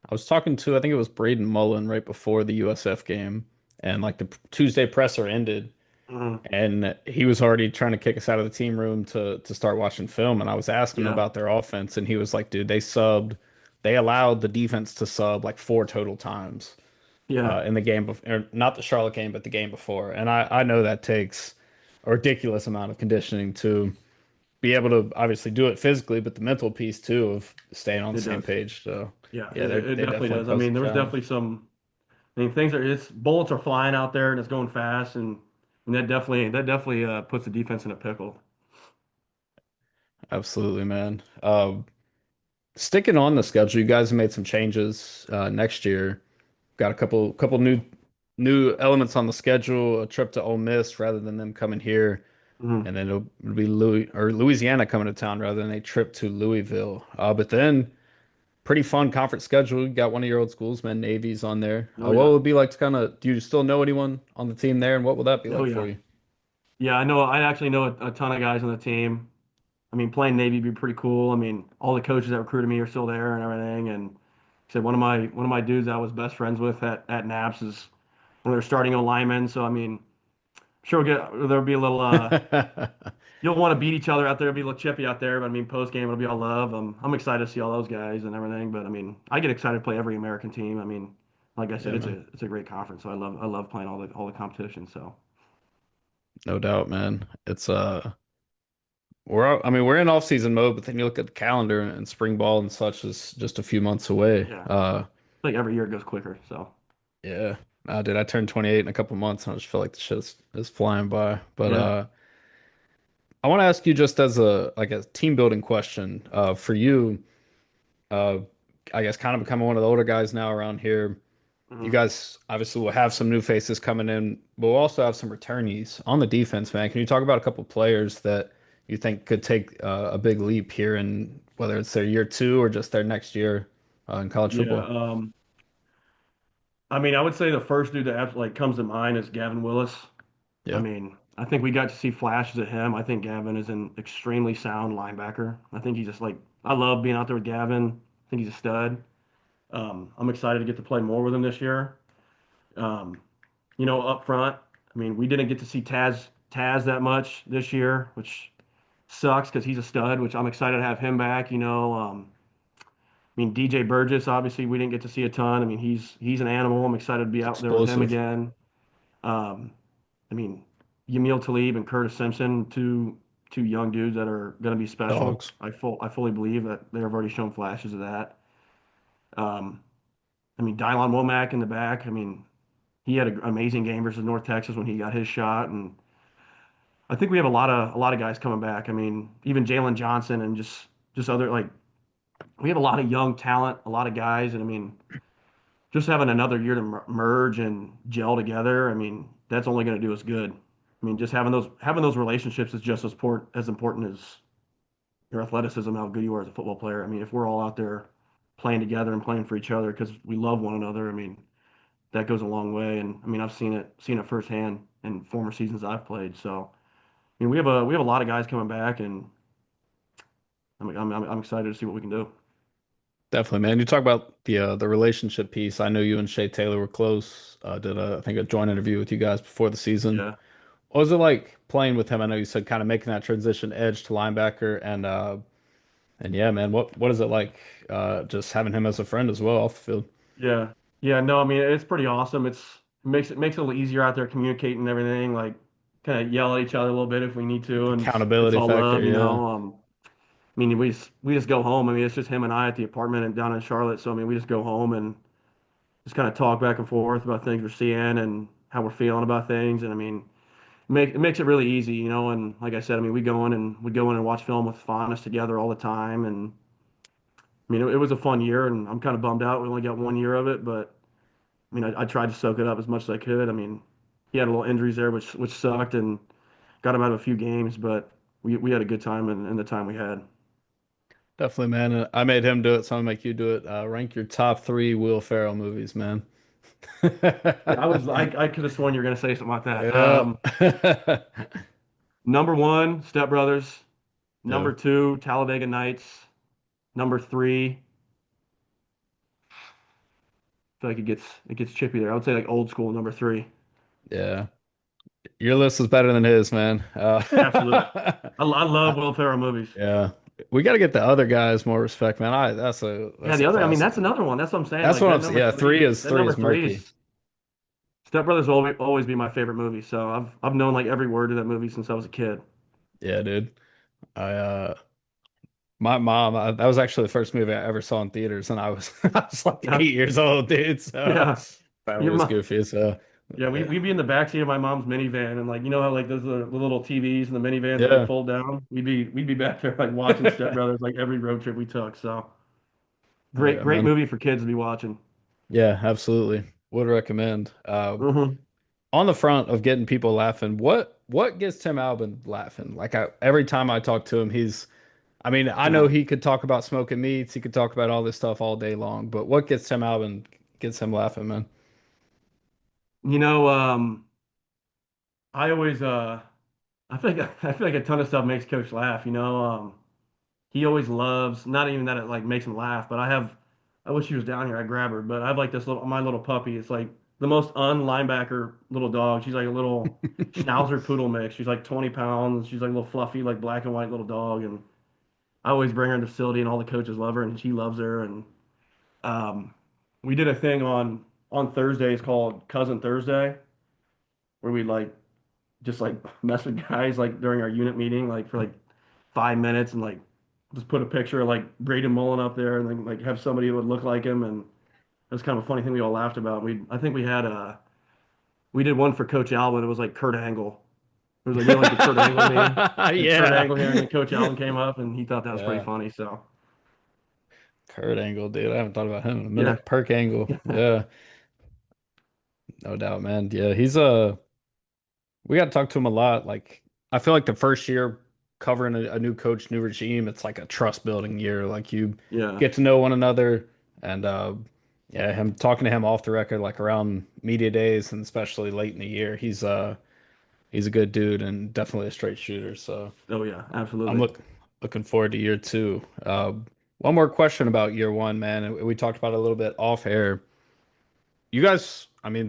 I was talking to, I think it was Braden Mullen right before the USF game, and like the Tuesday presser ended, Mhm. and he was already trying to kick us out of the team room to start watching film, and I was asking him Yeah, about their offense, and he was like, "Dude, they allowed the defense to sub like four total times yeah, in the game before, not the Charlotte game, but the game before." And I know that takes a ridiculous amount of conditioning to be able to obviously do it physically, but the mental piece too of staying on the it same does. page. So Yeah, yeah, it they definitely definitely does. I pose a mean, there was challenge. definitely some. I mean, things are it's bullets are flying out there and it's going fast, and that definitely puts the defense in a pickle. Absolutely, man. Sticking on the schedule, you guys have made some changes next year. Got a couple new elements on the schedule. A trip to Ole Miss rather than them coming here, Mhm. and then it'll be Louisiana coming to town rather than a trip to Louisville. But then pretty fun conference schedule. You got one of your old schools, man. Navy's on there. Oh What yeah, would it be like to kind of? Do you still know anyone on the team there, and what will that be oh like for yeah, you? yeah. I know. I actually know a ton of guys on the team. I mean, playing Navy would be pretty cool. I mean, all the coaches that recruited me are still there and everything. And said one of my dudes I was best friends with at Naps is one of their starting O linemen. So I mean, sure there'll be a little you'll want to beat each other out there. It'll be a little chippy out there, but I mean, post game it'll be all love. I'm excited to see all those guys and everything. But I mean, I get excited to play every American team. I mean, like I said, Yeah, man. it's a great conference, so I love playing all the competition. So No doubt, man. I mean, we're in off-season mode, but then you look at the calendar and spring ball and such is just a few months away. yeah, like every year it goes quicker. So Yeah. Dude, I turned 28 in a couple months and I just feel like the shit is flying by. But yeah. I want to ask you just as a team building question, for you, uh, I guess kind of becoming one of the older guys now around here. You Mhm. guys obviously will have some new faces coming in, but we'll also have some returnees on the defense, man. Can you talk about a couple players that you think could take a big leap here in whether it's their year two or just their next year in college Yeah. football? I mean, I would say the first dude that like comes to mind is Gavin Willis. I Yeah, mean, I think we got to see flashes of him. I think Gavin is an extremely sound linebacker. I think he's just like I love being out there with Gavin. I think he's a stud. I'm excited to get to play more with him this year. Um, up front, I mean, we didn't get to see Taz that much this year, which sucks because he's a stud. Which I'm excited to have him back. I mean, DJ Burgess, obviously, we didn't get to see a ton. I mean, he's an animal. I'm excited to be it's out there with him explosive. again. Um, I mean, Yamil Talib and Curtis Simpson, two young dudes that are going to be special. Dogs. I fully believe that they have already shown flashes of that. Um, I mean, Dylon Womack in the back. I mean, he had an amazing game versus North Texas when he got his shot, and I think we have a lot of guys coming back. I mean, even Jalen Johnson and just other like we have a lot of young talent, a lot of guys, and I mean, just having another year to merge and gel together. I mean, that's only going to do us good. I mean, just having those relationships is just as important as your athleticism, how good you are as a football player. I mean, if we're all out there playing together and playing for each other because we love one another, I mean, that goes a long way. And I mean, I've seen it firsthand in former seasons I've played. So, I mean, we have a lot of guys coming back, and I'm excited to see what we can do. Definitely, man. You talk about the relationship piece. I know you and Shay Taylor were close. Did I think a joint interview with you guys before the season. Yeah. What was it like playing with him? I know you said kind of making that transition edge to linebacker, and yeah, man, what is it like just having him as a friend as well off the field? Yeah. Yeah, no, I mean it's pretty awesome. It makes it a little easier out there communicating and everything, like kind of yell at each other a little bit if we need to, and it's Accountability all factor, love, you yeah. know. I mean we just go home. I mean it's just him and I at the apartment and down in Charlotte. So I mean we just go home and just kind of talk back and forth about things we're seeing and how we're feeling about things. And I mean it makes it really easy, you know. And like I said, I mean we go in and watch film with Faanes together all the time. And I mean it was a fun year, and I'm kind of bummed out we only got 1 year of it, but. I mean, I tried to soak it up as much as I could. I mean, he had a little injuries there, which sucked, and got him out of a few games. But we had a good time in the time we had. Definitely, man. I made him do it, so I'm gonna make you do it. Rank your top three Will Ferrell movies, man. Yeah, I could have sworn you were gonna say something like that. Yeah. Number one, Step Brothers. Yeah. Number two, Talladega Nights. Number three, I feel like it gets chippy there. I would say like old school number three. Yeah. Your list is better than his, man. Absolutely. I love Will Ferrell movies. Yeah. We got to get the other guys more respect, man. That's a Yeah, that's a the other, I mean, classic. that's another one. That's what I'm saying. That's Like what that I'm saying. number Yeah, three, that three number is three murky. is Step Brothers will always be my favorite movie. So I've known like every word of that movie since I was a kid. Yeah, dude. I my mom, that was actually the first movie I ever saw in theaters, and I was I was like Yeah, 8 years old, dude. So yeah. that Your was mom, goofy. So yeah, we yeah, we'd be in the backseat of my mom's minivan, and like you know how like those the little TVs and the minivans that like yeah. fold down. We'd be back there like watching Step Brothers like every road trip we took. So Oh great yeah, great man. movie for kids to be watching. Yeah, absolutely. Would recommend. Hmm. On the front of getting people laughing, what gets Tim Albin laughing? Like every time I talk to him, I mean, I know Yeah. he could talk about smoking meats, he could talk about all this stuff all day long, but what gets him laughing, man? You know, I always I feel like a ton of stuff makes Coach laugh. You know, he always loves, not even that it like makes him laugh, but I wish she was down here, I'd grab her, but I have like this little my little puppy. It's like the most unlinebacker little dog. She's like a little schnauzer poodle mix. She's like 20 pounds. She's like a little fluffy, like black and white little dog. And I always bring her in the facility, and all the coaches love her, and she loves her. And um, we did a thing on Thursdays called Cousin Thursday, where we like just like mess with guys like during our unit meeting, like for like 5 minutes, and like just put a picture of like Braden Mullen up there, and then like have somebody who would look like him. And it was kind of a funny thing we all laughed about. I think we did one for Coach Albin. It was like Kurt Angle. It was like, you know, like the Kurt Angle meme. It's Kurt Yeah. Angle here, and then Coach Allen came up, and he thought that was pretty Yeah. funny. So Kurt Angle, dude. I haven't thought about him in a yeah, minute. Perk Angle. Yeah, no doubt, man. Yeah, we got to talk to him a lot. Like, I feel like the first year covering a new coach, new regime, it's like a trust building year. Like you yeah, get to know one another, and yeah, him talking to him off the record, like around media days, and especially late in the year, he's a good dude and definitely a straight shooter. So oh yeah, I'm absolutely. looking forward to year two. One more question about year one, man. And we talked about it a little bit off air. You guys, I mean,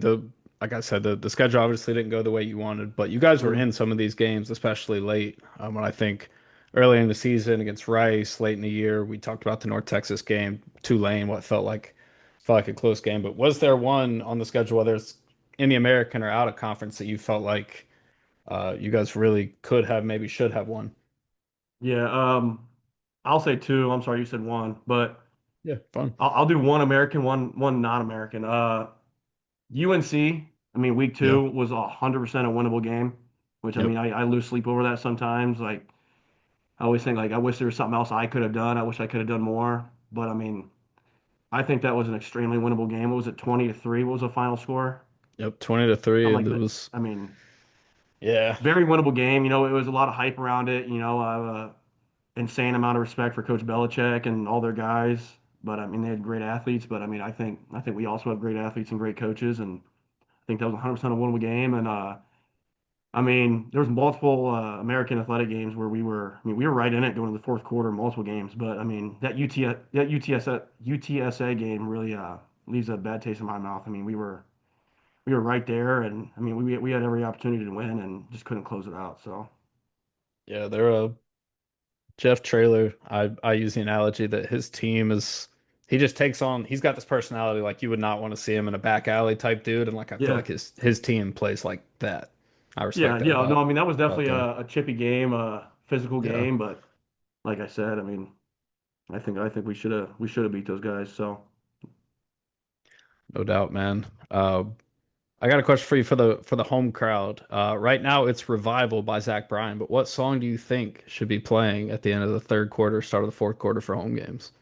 like I said, the schedule obviously didn't go the way you wanted, but you guys were Mhm. in some of these games, especially late. When I think early in the season against Rice, late in the year, we talked about the North Texas game, Tulane, what felt like a close game. But was there one on the schedule, whether it's in the American or out of conference, that you felt like you guys really could have, maybe should have won? Yeah, I'll say two. I'm sorry, you said one, but Yeah, fun. I'll do one American, one non-American. UNC. I mean, week Yeah. two was 100% a winnable game which I Yep. mean, I lose sleep over that sometimes. Like I always think like I wish there was something else I could have done. I wish I could have done more. But I mean, I think that was an extremely winnable game. What was it, 20-3? What was the final score? Yep. 20-3. Something It like that. was, I mean, yeah. very winnable game. You know, it was a lot of hype around it. You know, insane amount of respect for Coach Belichick and all their guys. But I mean, they had great athletes. But I mean, I think we also have great athletes and great coaches. And I think that was 100% a winnable game. And I mean, there was multiple American Athletic games where I mean, we were right in it going to the fourth quarter, multiple games. But I mean, that UTSA game really leaves a bad taste in my mouth. I mean, we were right there, and I mean, we had every opportunity to win and just couldn't close it out. So Yeah. They're a Jeff Traylor. I use the analogy that his team is, he just takes on, he's got this personality like you would not want to see him in a back alley type dude. And like, I feel yeah, like his team plays like that. I yeah, respect that yeah. No, I mean that was about definitely them. a chippy game, a physical Yeah. game. But like I said, I mean, I think we should have beat those guys. So No doubt, man. I got a question for you for the home crowd. Right now it's Revival by Zach Bryan, but what song do you think should be playing at the end of the third quarter, start of the fourth quarter for home games?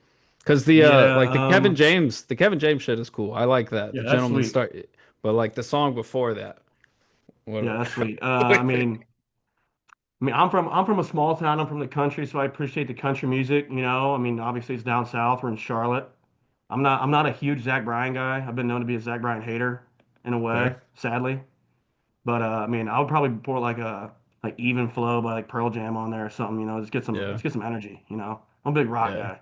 Because the yeah, like the Kevin James shit is cool. I like that. yeah, The that's gentleman sweet. start, but like the song before that, Yeah, what that's sweet. what do you think? I mean, I'm from a small town. I'm from the country, so I appreciate the country music. You know, I mean, obviously it's down south. We're in Charlotte. I'm not a huge Zach Bryan guy. I've been known to be a Zach Bryan hater in a way, Fair? sadly. But I mean, I would probably pour like Even Flow by like Pearl Jam on there or something. You know, Yeah, just get some energy. You know, I'm a big rock yeah, guy.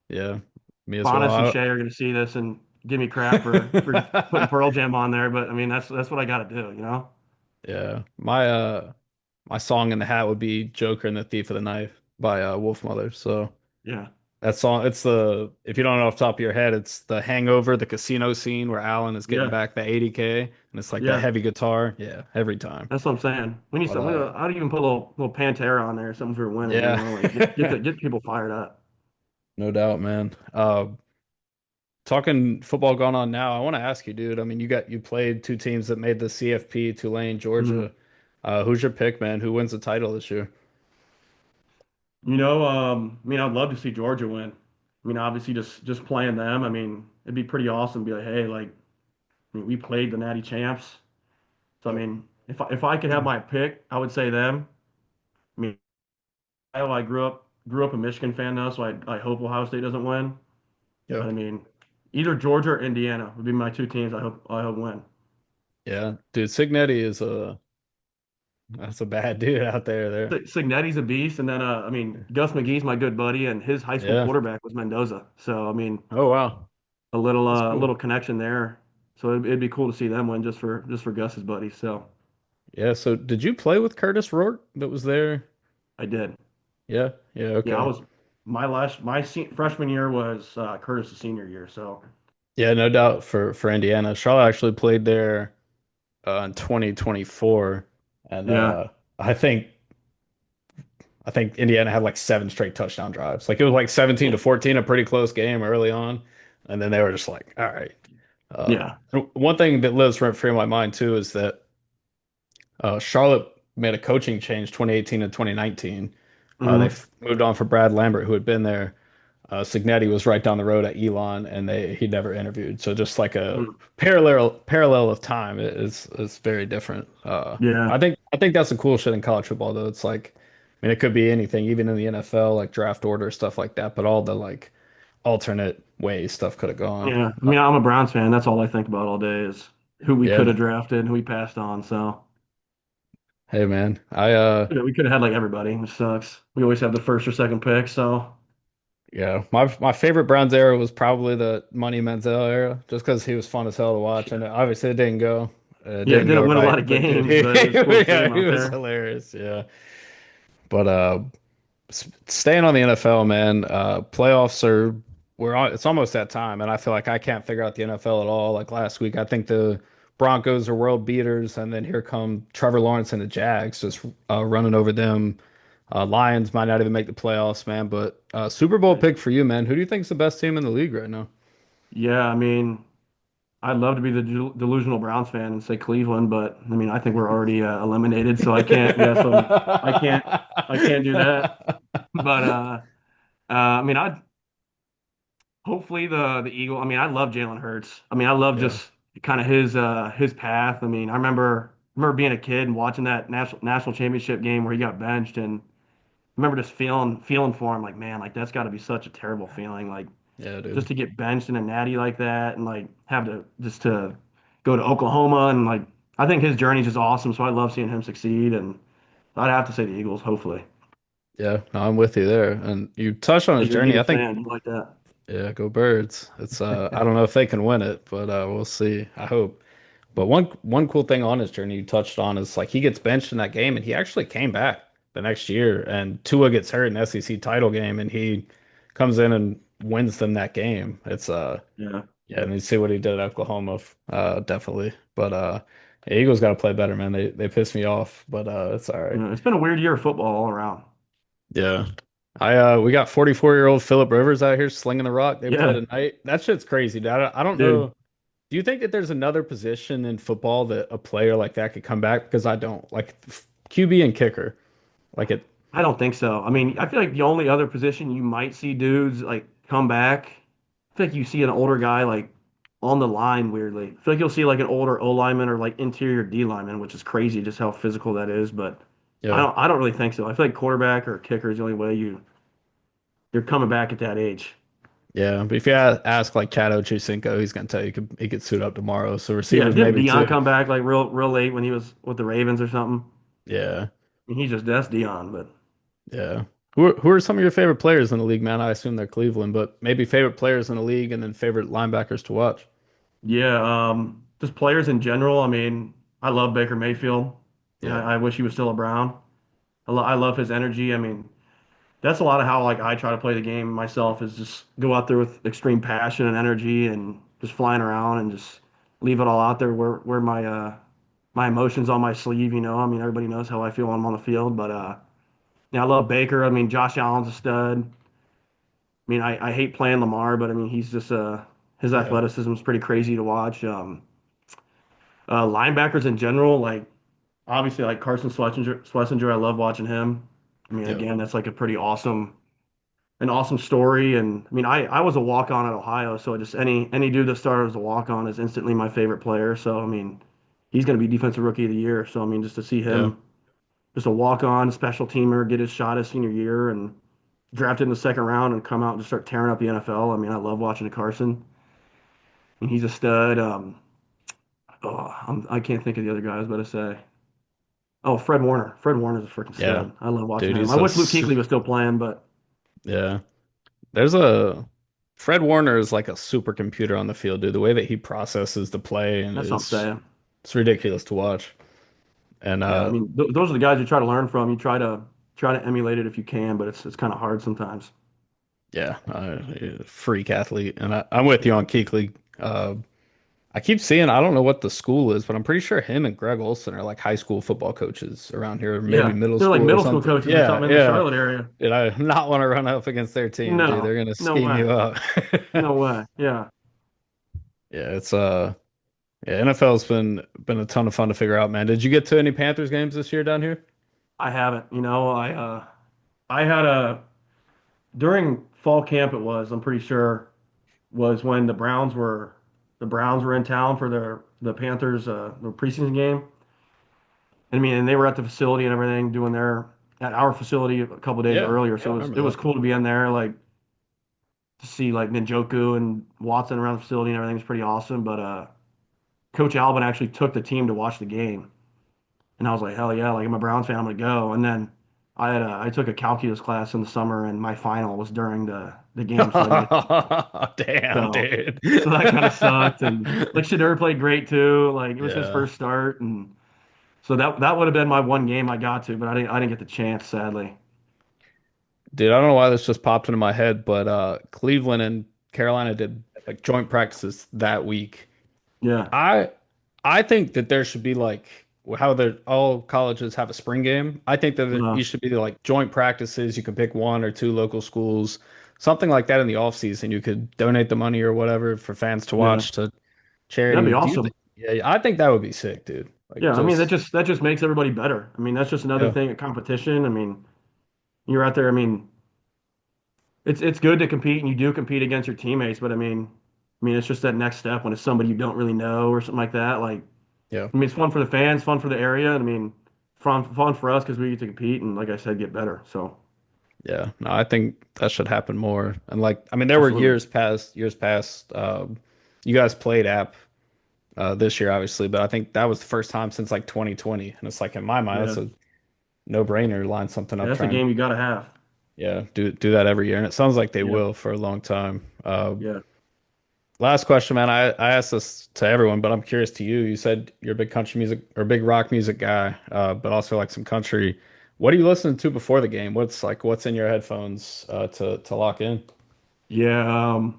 yeah. Me as Faanes and well. Shay are gonna see this and give me crap for putting Pearl Jam on there, but I mean that's what I got to do. You know? Yeah, my song in the hat would be "Joker and the Thief of the Knife" by Wolf Mother. So. Yeah, That song, it's the, if you don't know off the top of your head, it's the Hangover, the casino scene where Alan is getting yeah, back the 80K, and it's like that yeah. heavy guitar. Yeah, every time. That's what I'm saying. We need But some. I'd even put a little Pantera on there, something for winning. You yeah, know, like get people fired up. no doubt, man. Talking football going on now, I want to ask you, dude. I mean, you played two teams that made the CFP, Tulane, Mhm. Georgia. Who's your pick, man? Who wins the title this year? You know, I mean, I'd love to see Georgia win. I mean, obviously, just playing them. I mean, it'd be pretty awesome. To be like, hey, like, I mean, we played the Natty champs. So I Yep. mean, if I could have my pick, I would say them. I mean, I grew up a Michigan fan now, so I hope Ohio State doesn't win. Yeah. But I mean, either Georgia or Indiana would be my two teams. I hope win. Yeah, dude, Signetti is that's a bad dude out there. Signetti's a beast, and then I mean Gus McGee's my good buddy, and his high school Yeah. quarterback was Mendoza. So I mean Oh wow, a little that's cool. little connection there. So it'd be cool to see them win just for Gus's buddy. So Yeah, so did you play with Curtis Rourke that was there? I did. Yeah, yeah, Yeah, I okay. was freshman year was Curtis's senior year. So Yeah, no doubt for Indiana. Charlotte actually played there in 2024, and yeah, I think Indiana had like seven straight touchdown drives. Like it was like 17 to 14, a pretty close game early on, and then they were just like, all right. yeah, And one thing that lives rent free in my mind too is that Charlotte made a coaching change 2018 and 2019. They hmm moved on for Brad Lambert, who had been there. Signetti was right down the road at Elon, and he never interviewed. So just like a parallel of time is very different. yeah, I think that's the cool shit in college football, though. It's like, I mean, it could be anything, even in the NFL, like draft order stuff like that. But all the like alternate ways stuff could have gone. yeah. I mean, I'm a Browns fan. That's all I think about all day is who we Yeah, could have man. drafted and who we passed on. So. Hey, man. Yeah, we could have had like everybody, which sucks. We always have the first or second pick, so Yeah, my favorite Browns era was probably the Money Manziel era, just because he was fun as hell to watch, and yeah. obviously it didn't go. It Yeah, didn't go didn't win a lot right, of but dude, games, but it was cool to see yeah, him he out was there. hilarious. Yeah, but staying on the NFL, man, playoffs are we're on. It's almost that time, and I feel like I can't figure out the NFL at all. Like last week, I think the Broncos are world beaters, and then here come Trevor Lawrence and the Jags just running over them. Lions might not even make the playoffs, man. But Super Bowl pick for you, man. Who do you think is the best team in the league right now? Yeah, I mean, I'd love to be the delusional Browns fan and say Cleveland, but I mean, I think we're already eliminated, so I can't. Yeah, so I can't. I can't do that. But I mean, I hopefully the Eagle. I mean, I love Jalen Hurts. I mean, I love Yeah, just kind of his path. I mean, I remember being a kid and watching that national championship game where he got benched, and I remember just feeling for him. Like, man, like that's got to be such a terrible feeling. Like yeah, dude. just to get benched in a natty like that, and like have to just to go to Oklahoma, and like I think his journey's just awesome. So I love seeing him succeed, and I'd have to say the Eagles, hopefully. Yeah, no, I'm with you there. And you touched on Yeah, his you're an journey. I Eagles think, fan, you like that? yeah, go Birds. It's I don't know if they can win it, but we'll see. I hope. But one cool thing on his journey you touched on is like he gets benched in that game and he actually came back the next year and Tua gets hurt in the SEC title game and he comes in and wins them that game. It's Yeah. yeah, and you see what he did at Oklahoma, definitely. But yeah, Eagles got to play better, man. They piss me off, but it's all right. It's been a weird year of football all around. Yeah. We got 44-year-old Philip Rivers out here slinging the rock. They play Yeah, tonight. That shit's crazy, dude. I don't dude. know. Do you think that there's another position in football that a player like that could come back? Because I don't. Like QB and kicker. Like it. I don't think so. I mean, I feel like the only other position you might see dudes like come back, I feel like you see an older guy like on the line weirdly. I feel like you'll see like an older O lineman or like interior D lineman, which is crazy just how physical that is. But I Yeah. don't I don't really think so. I feel like quarterback or kicker is the only way you're coming back at that age. Yeah. But if you ask like Chad Ochocinco, he's gonna tell you he could suit up tomorrow. So Yeah, receivers didn't maybe Dion too. come back like real late when he was with the Ravens or something? Yeah. I mean, that's Dion, but Yeah. Who are some of your favorite players in the league, man? I assume they're Cleveland, but maybe favorite players in the league and then favorite linebackers to watch. yeah, just players in general. I mean, I love Baker Mayfield. Yeah. I wish he was still a Brown. I love his energy. I mean, that's a lot of how like I try to play the game myself is just go out there with extreme passion and energy and just flying around and just leave it all out there where my emotions on my sleeve, you know. I mean, everybody knows how I feel when I'm on the field, but yeah, I love Baker. I mean, Josh Allen's a stud. I mean, I hate playing Lamar, but I mean, he's just his Yeah. athleticism is pretty crazy to watch. Linebackers in general, like obviously like Carson Schlesinger, I love watching him. I mean, Yeah. again, that's like a pretty an awesome story. And I mean, I was a walk on at Ohio, so just any dude that started as a walk on is instantly my favorite player. So I mean, he's going to be defensive rookie of the year. So I mean, just to see Yeah. him, just a walk on special teamer, get his shot his senior year and drafted in the second round and come out and just start tearing up the NFL. I mean, I love watching Carson. I mean, he's a stud. I can't think of the other guy I was about to say. Oh, Fred Warner. Fred Warner's a freaking Yeah. stud. I love watching Dude, him. he's I wish Luke Kuechly was still playing, but yeah. There's a Fred Warner is like a supercomputer on the field, dude. The way that he processes the play and that's what I'm is saying. it's ridiculous to watch. And Yeah, I mean, those are the guys you try to learn from. You try to emulate it if you can, but it's kind of hard sometimes. yeah, freak athlete. And I'm with you on Keekly. I keep seeing I don't know what the school is, but I'm pretty sure him and Greg Olson are like high school football coaches around here, or maybe Yeah, middle they're like school or middle school something. coaches or Yeah, something in the yeah. Charlotte area. Did I not want to run up against their team, dude? They're No, gonna no scheme way, you up. no way. Yeah, Yeah, it's yeah, NFL's been a ton of fun to figure out, man. Did you get to any Panthers games this year down here? I haven't. You know, I had a during fall camp. It was I'm pretty sure was when the Browns were in town for the Panthers the preseason game. I mean, and they were at the facility and everything doing their at our facility a couple days Yeah, earlier. yeah, I So remember it was that. cool to be in there, like to see like Ninjoku and Watson around the facility and everything was pretty awesome. But Coach Albin actually took the team to watch the game, and I was like, hell yeah, like I'm a Browns fan, I'm gonna go. And then I took a calculus class in the summer, and my final was during the game, so I didn't get Damn, so dude. so that kind of sucked. And like Shadeur played great too. Like it was his Yeah. first start, and so that would have been my one game I got to, but I didn't get the chance, sadly. Dude, I don't know why this just popped into my head, but Cleveland and Carolina did like joint practices that week. Yeah. I I think that there should be like how the all colleges have a spring game. I think that Uh, you should be like joint practices. You can pick one or two local schools, something like that in the off season. You could donate the money or whatever for fans to yeah. watch to That'd be charity. Do you think? awesome. Yeah, I think that would be sick, dude. Like Yeah, I mean just that just makes everybody better. I mean, that's just another yeah, thing at competition. I mean, you're out there. I mean, it's good to compete and you do compete against your teammates, but I mean, it's just that next step when it's somebody you don't really know or something like that. Like, yeah, I mean, it's fun for the fans, fun for the area, and I mean, fun for us because we get to compete and, like I said, get better. So, yeah. No, I think that should happen more. And like, I mean, there were absolutely, years past. You guys played app this year, obviously, but I think that was the first time since like 2020. And it's like in my mind, yeah, that's a no-brainer. Line something yeah, up, that's a try and game you got to have. yeah, do that every year. And it sounds like they Yeah, will for a long time. yeah, Last question, man. I asked this to everyone, but I'm curious to you. You said you're a big country music or big rock music guy, but also like some country. What are you listening to before the game? What's in your headphones to lock in? yeah.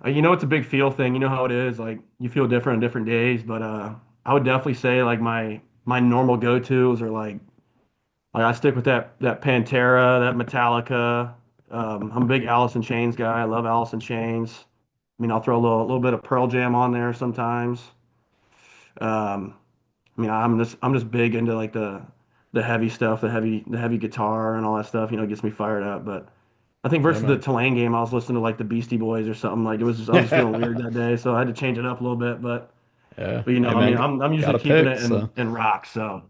You know, it's a big feel thing. You know how it is. Like, you feel different on different days, but I would definitely say like my normal go-tos are like I stick with that Pantera, that Metallica. I'm a big Alice in Chains guy. I love Alice in Chains. I mean, I'll throw a little bit of Pearl Jam on there sometimes. Um, I mean, I'm just big into like the heavy stuff, the heavy guitar and all that stuff. You know, it gets me fired up. But I think Yeah, versus the man. Tulane game, I was listening to like the Beastie Boys or something. Like I was just feeling weird that day, so I had to change it up a little bit. Yeah. But you know, Hey, I mean, man, I'm got usually to keeping pick. it in So in rock, so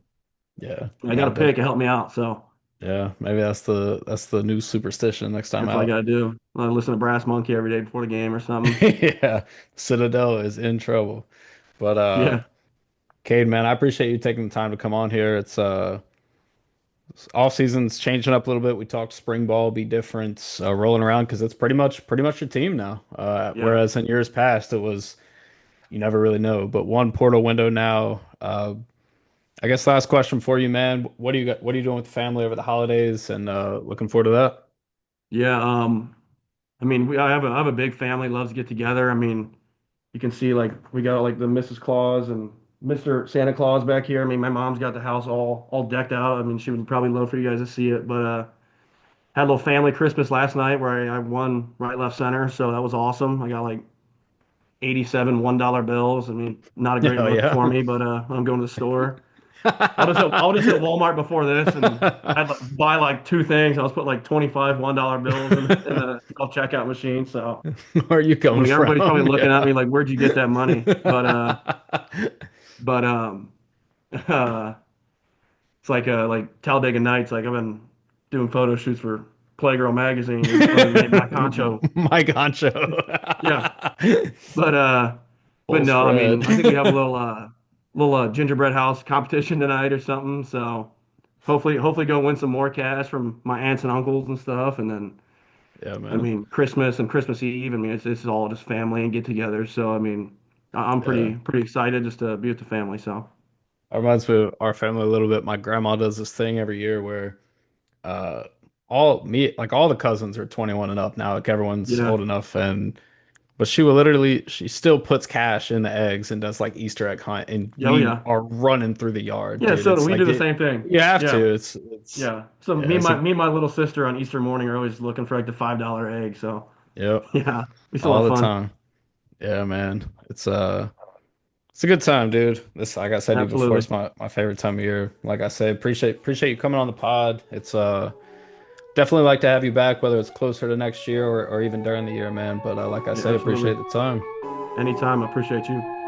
yeah, I got no, to pick and help me out. So yeah, maybe that's the new superstition next time that's what I got out. to do. I listen to Brass Monkey every day before the game or something. Yeah, Citadel is in trouble. But Yeah, Cade, man, I appreciate you taking the time to come on here. It's off season's changing up a little bit. We talked spring ball be different, rolling around because it's pretty much your team now. yeah, Whereas in years past it was you never really know. But one portal window now. I guess last question for you, man. What do you got? What are you doing with the family over the holidays? And looking forward to that. yeah. I mean, I have a big family, loves to get together. I mean, you can see like we got like the Mrs. Claus and Mr. Santa Claus back here. I mean, my mom's got the house all decked out. I mean, she would probably love for you guys to see it. But had a little family Christmas last night where I won right, left, center, so that was awesome. I got like 87 $1 bills. I mean, not a great Oh look yeah. for me, but when I'm going to the store. I was just at Walmart before this, and I'd like, buy like two things. I was putting like 25 $1 bills in the self checkout machine. So Where are you I coming mean, everybody's probably from? looking at Yeah. me like, "Where'd you get that money?" But uh, it's like Talladega Nights. Like I've been doing photo shoots for Playgirl magazine under the name Mac Honcho. Mike Honcho. Yeah, but Full no, I spread. mean, I think we have a little gingerbread house competition tonight or something. So hopefully go win some more cash from my aunts and uncles and stuff. And then Yeah, I man. mean Christmas and Christmas Eve. I mean it's all just family and get together. So I mean I'm Yeah. pretty excited just to be with the family. So That reminds me of our family a little bit. My grandma does this thing every year where uh all the cousins are 21 and up now. Like everyone's yeah, old enough and but she will literally she still puts cash in the eggs and does like Easter egg hunt and oh we yeah, are running through the yard, yeah. dude. So It's we do like the same thing. you have Yeah, to. It's yeah. So yeah, it's a me and my little sister on Easter morning are always looking for like the $5 egg. So yep, yeah, we still all have the fun. time. Yeah, man. It's a good time, dude. This, like I said to you before, Absolutely. it's my favorite time of year. Like I said, appreciate you coming on the pod. It's definitely like to have you back, whether it's closer to next year or even during the year, man. But like I Yeah, said, absolutely. appreciate the time. Anytime. I appreciate you.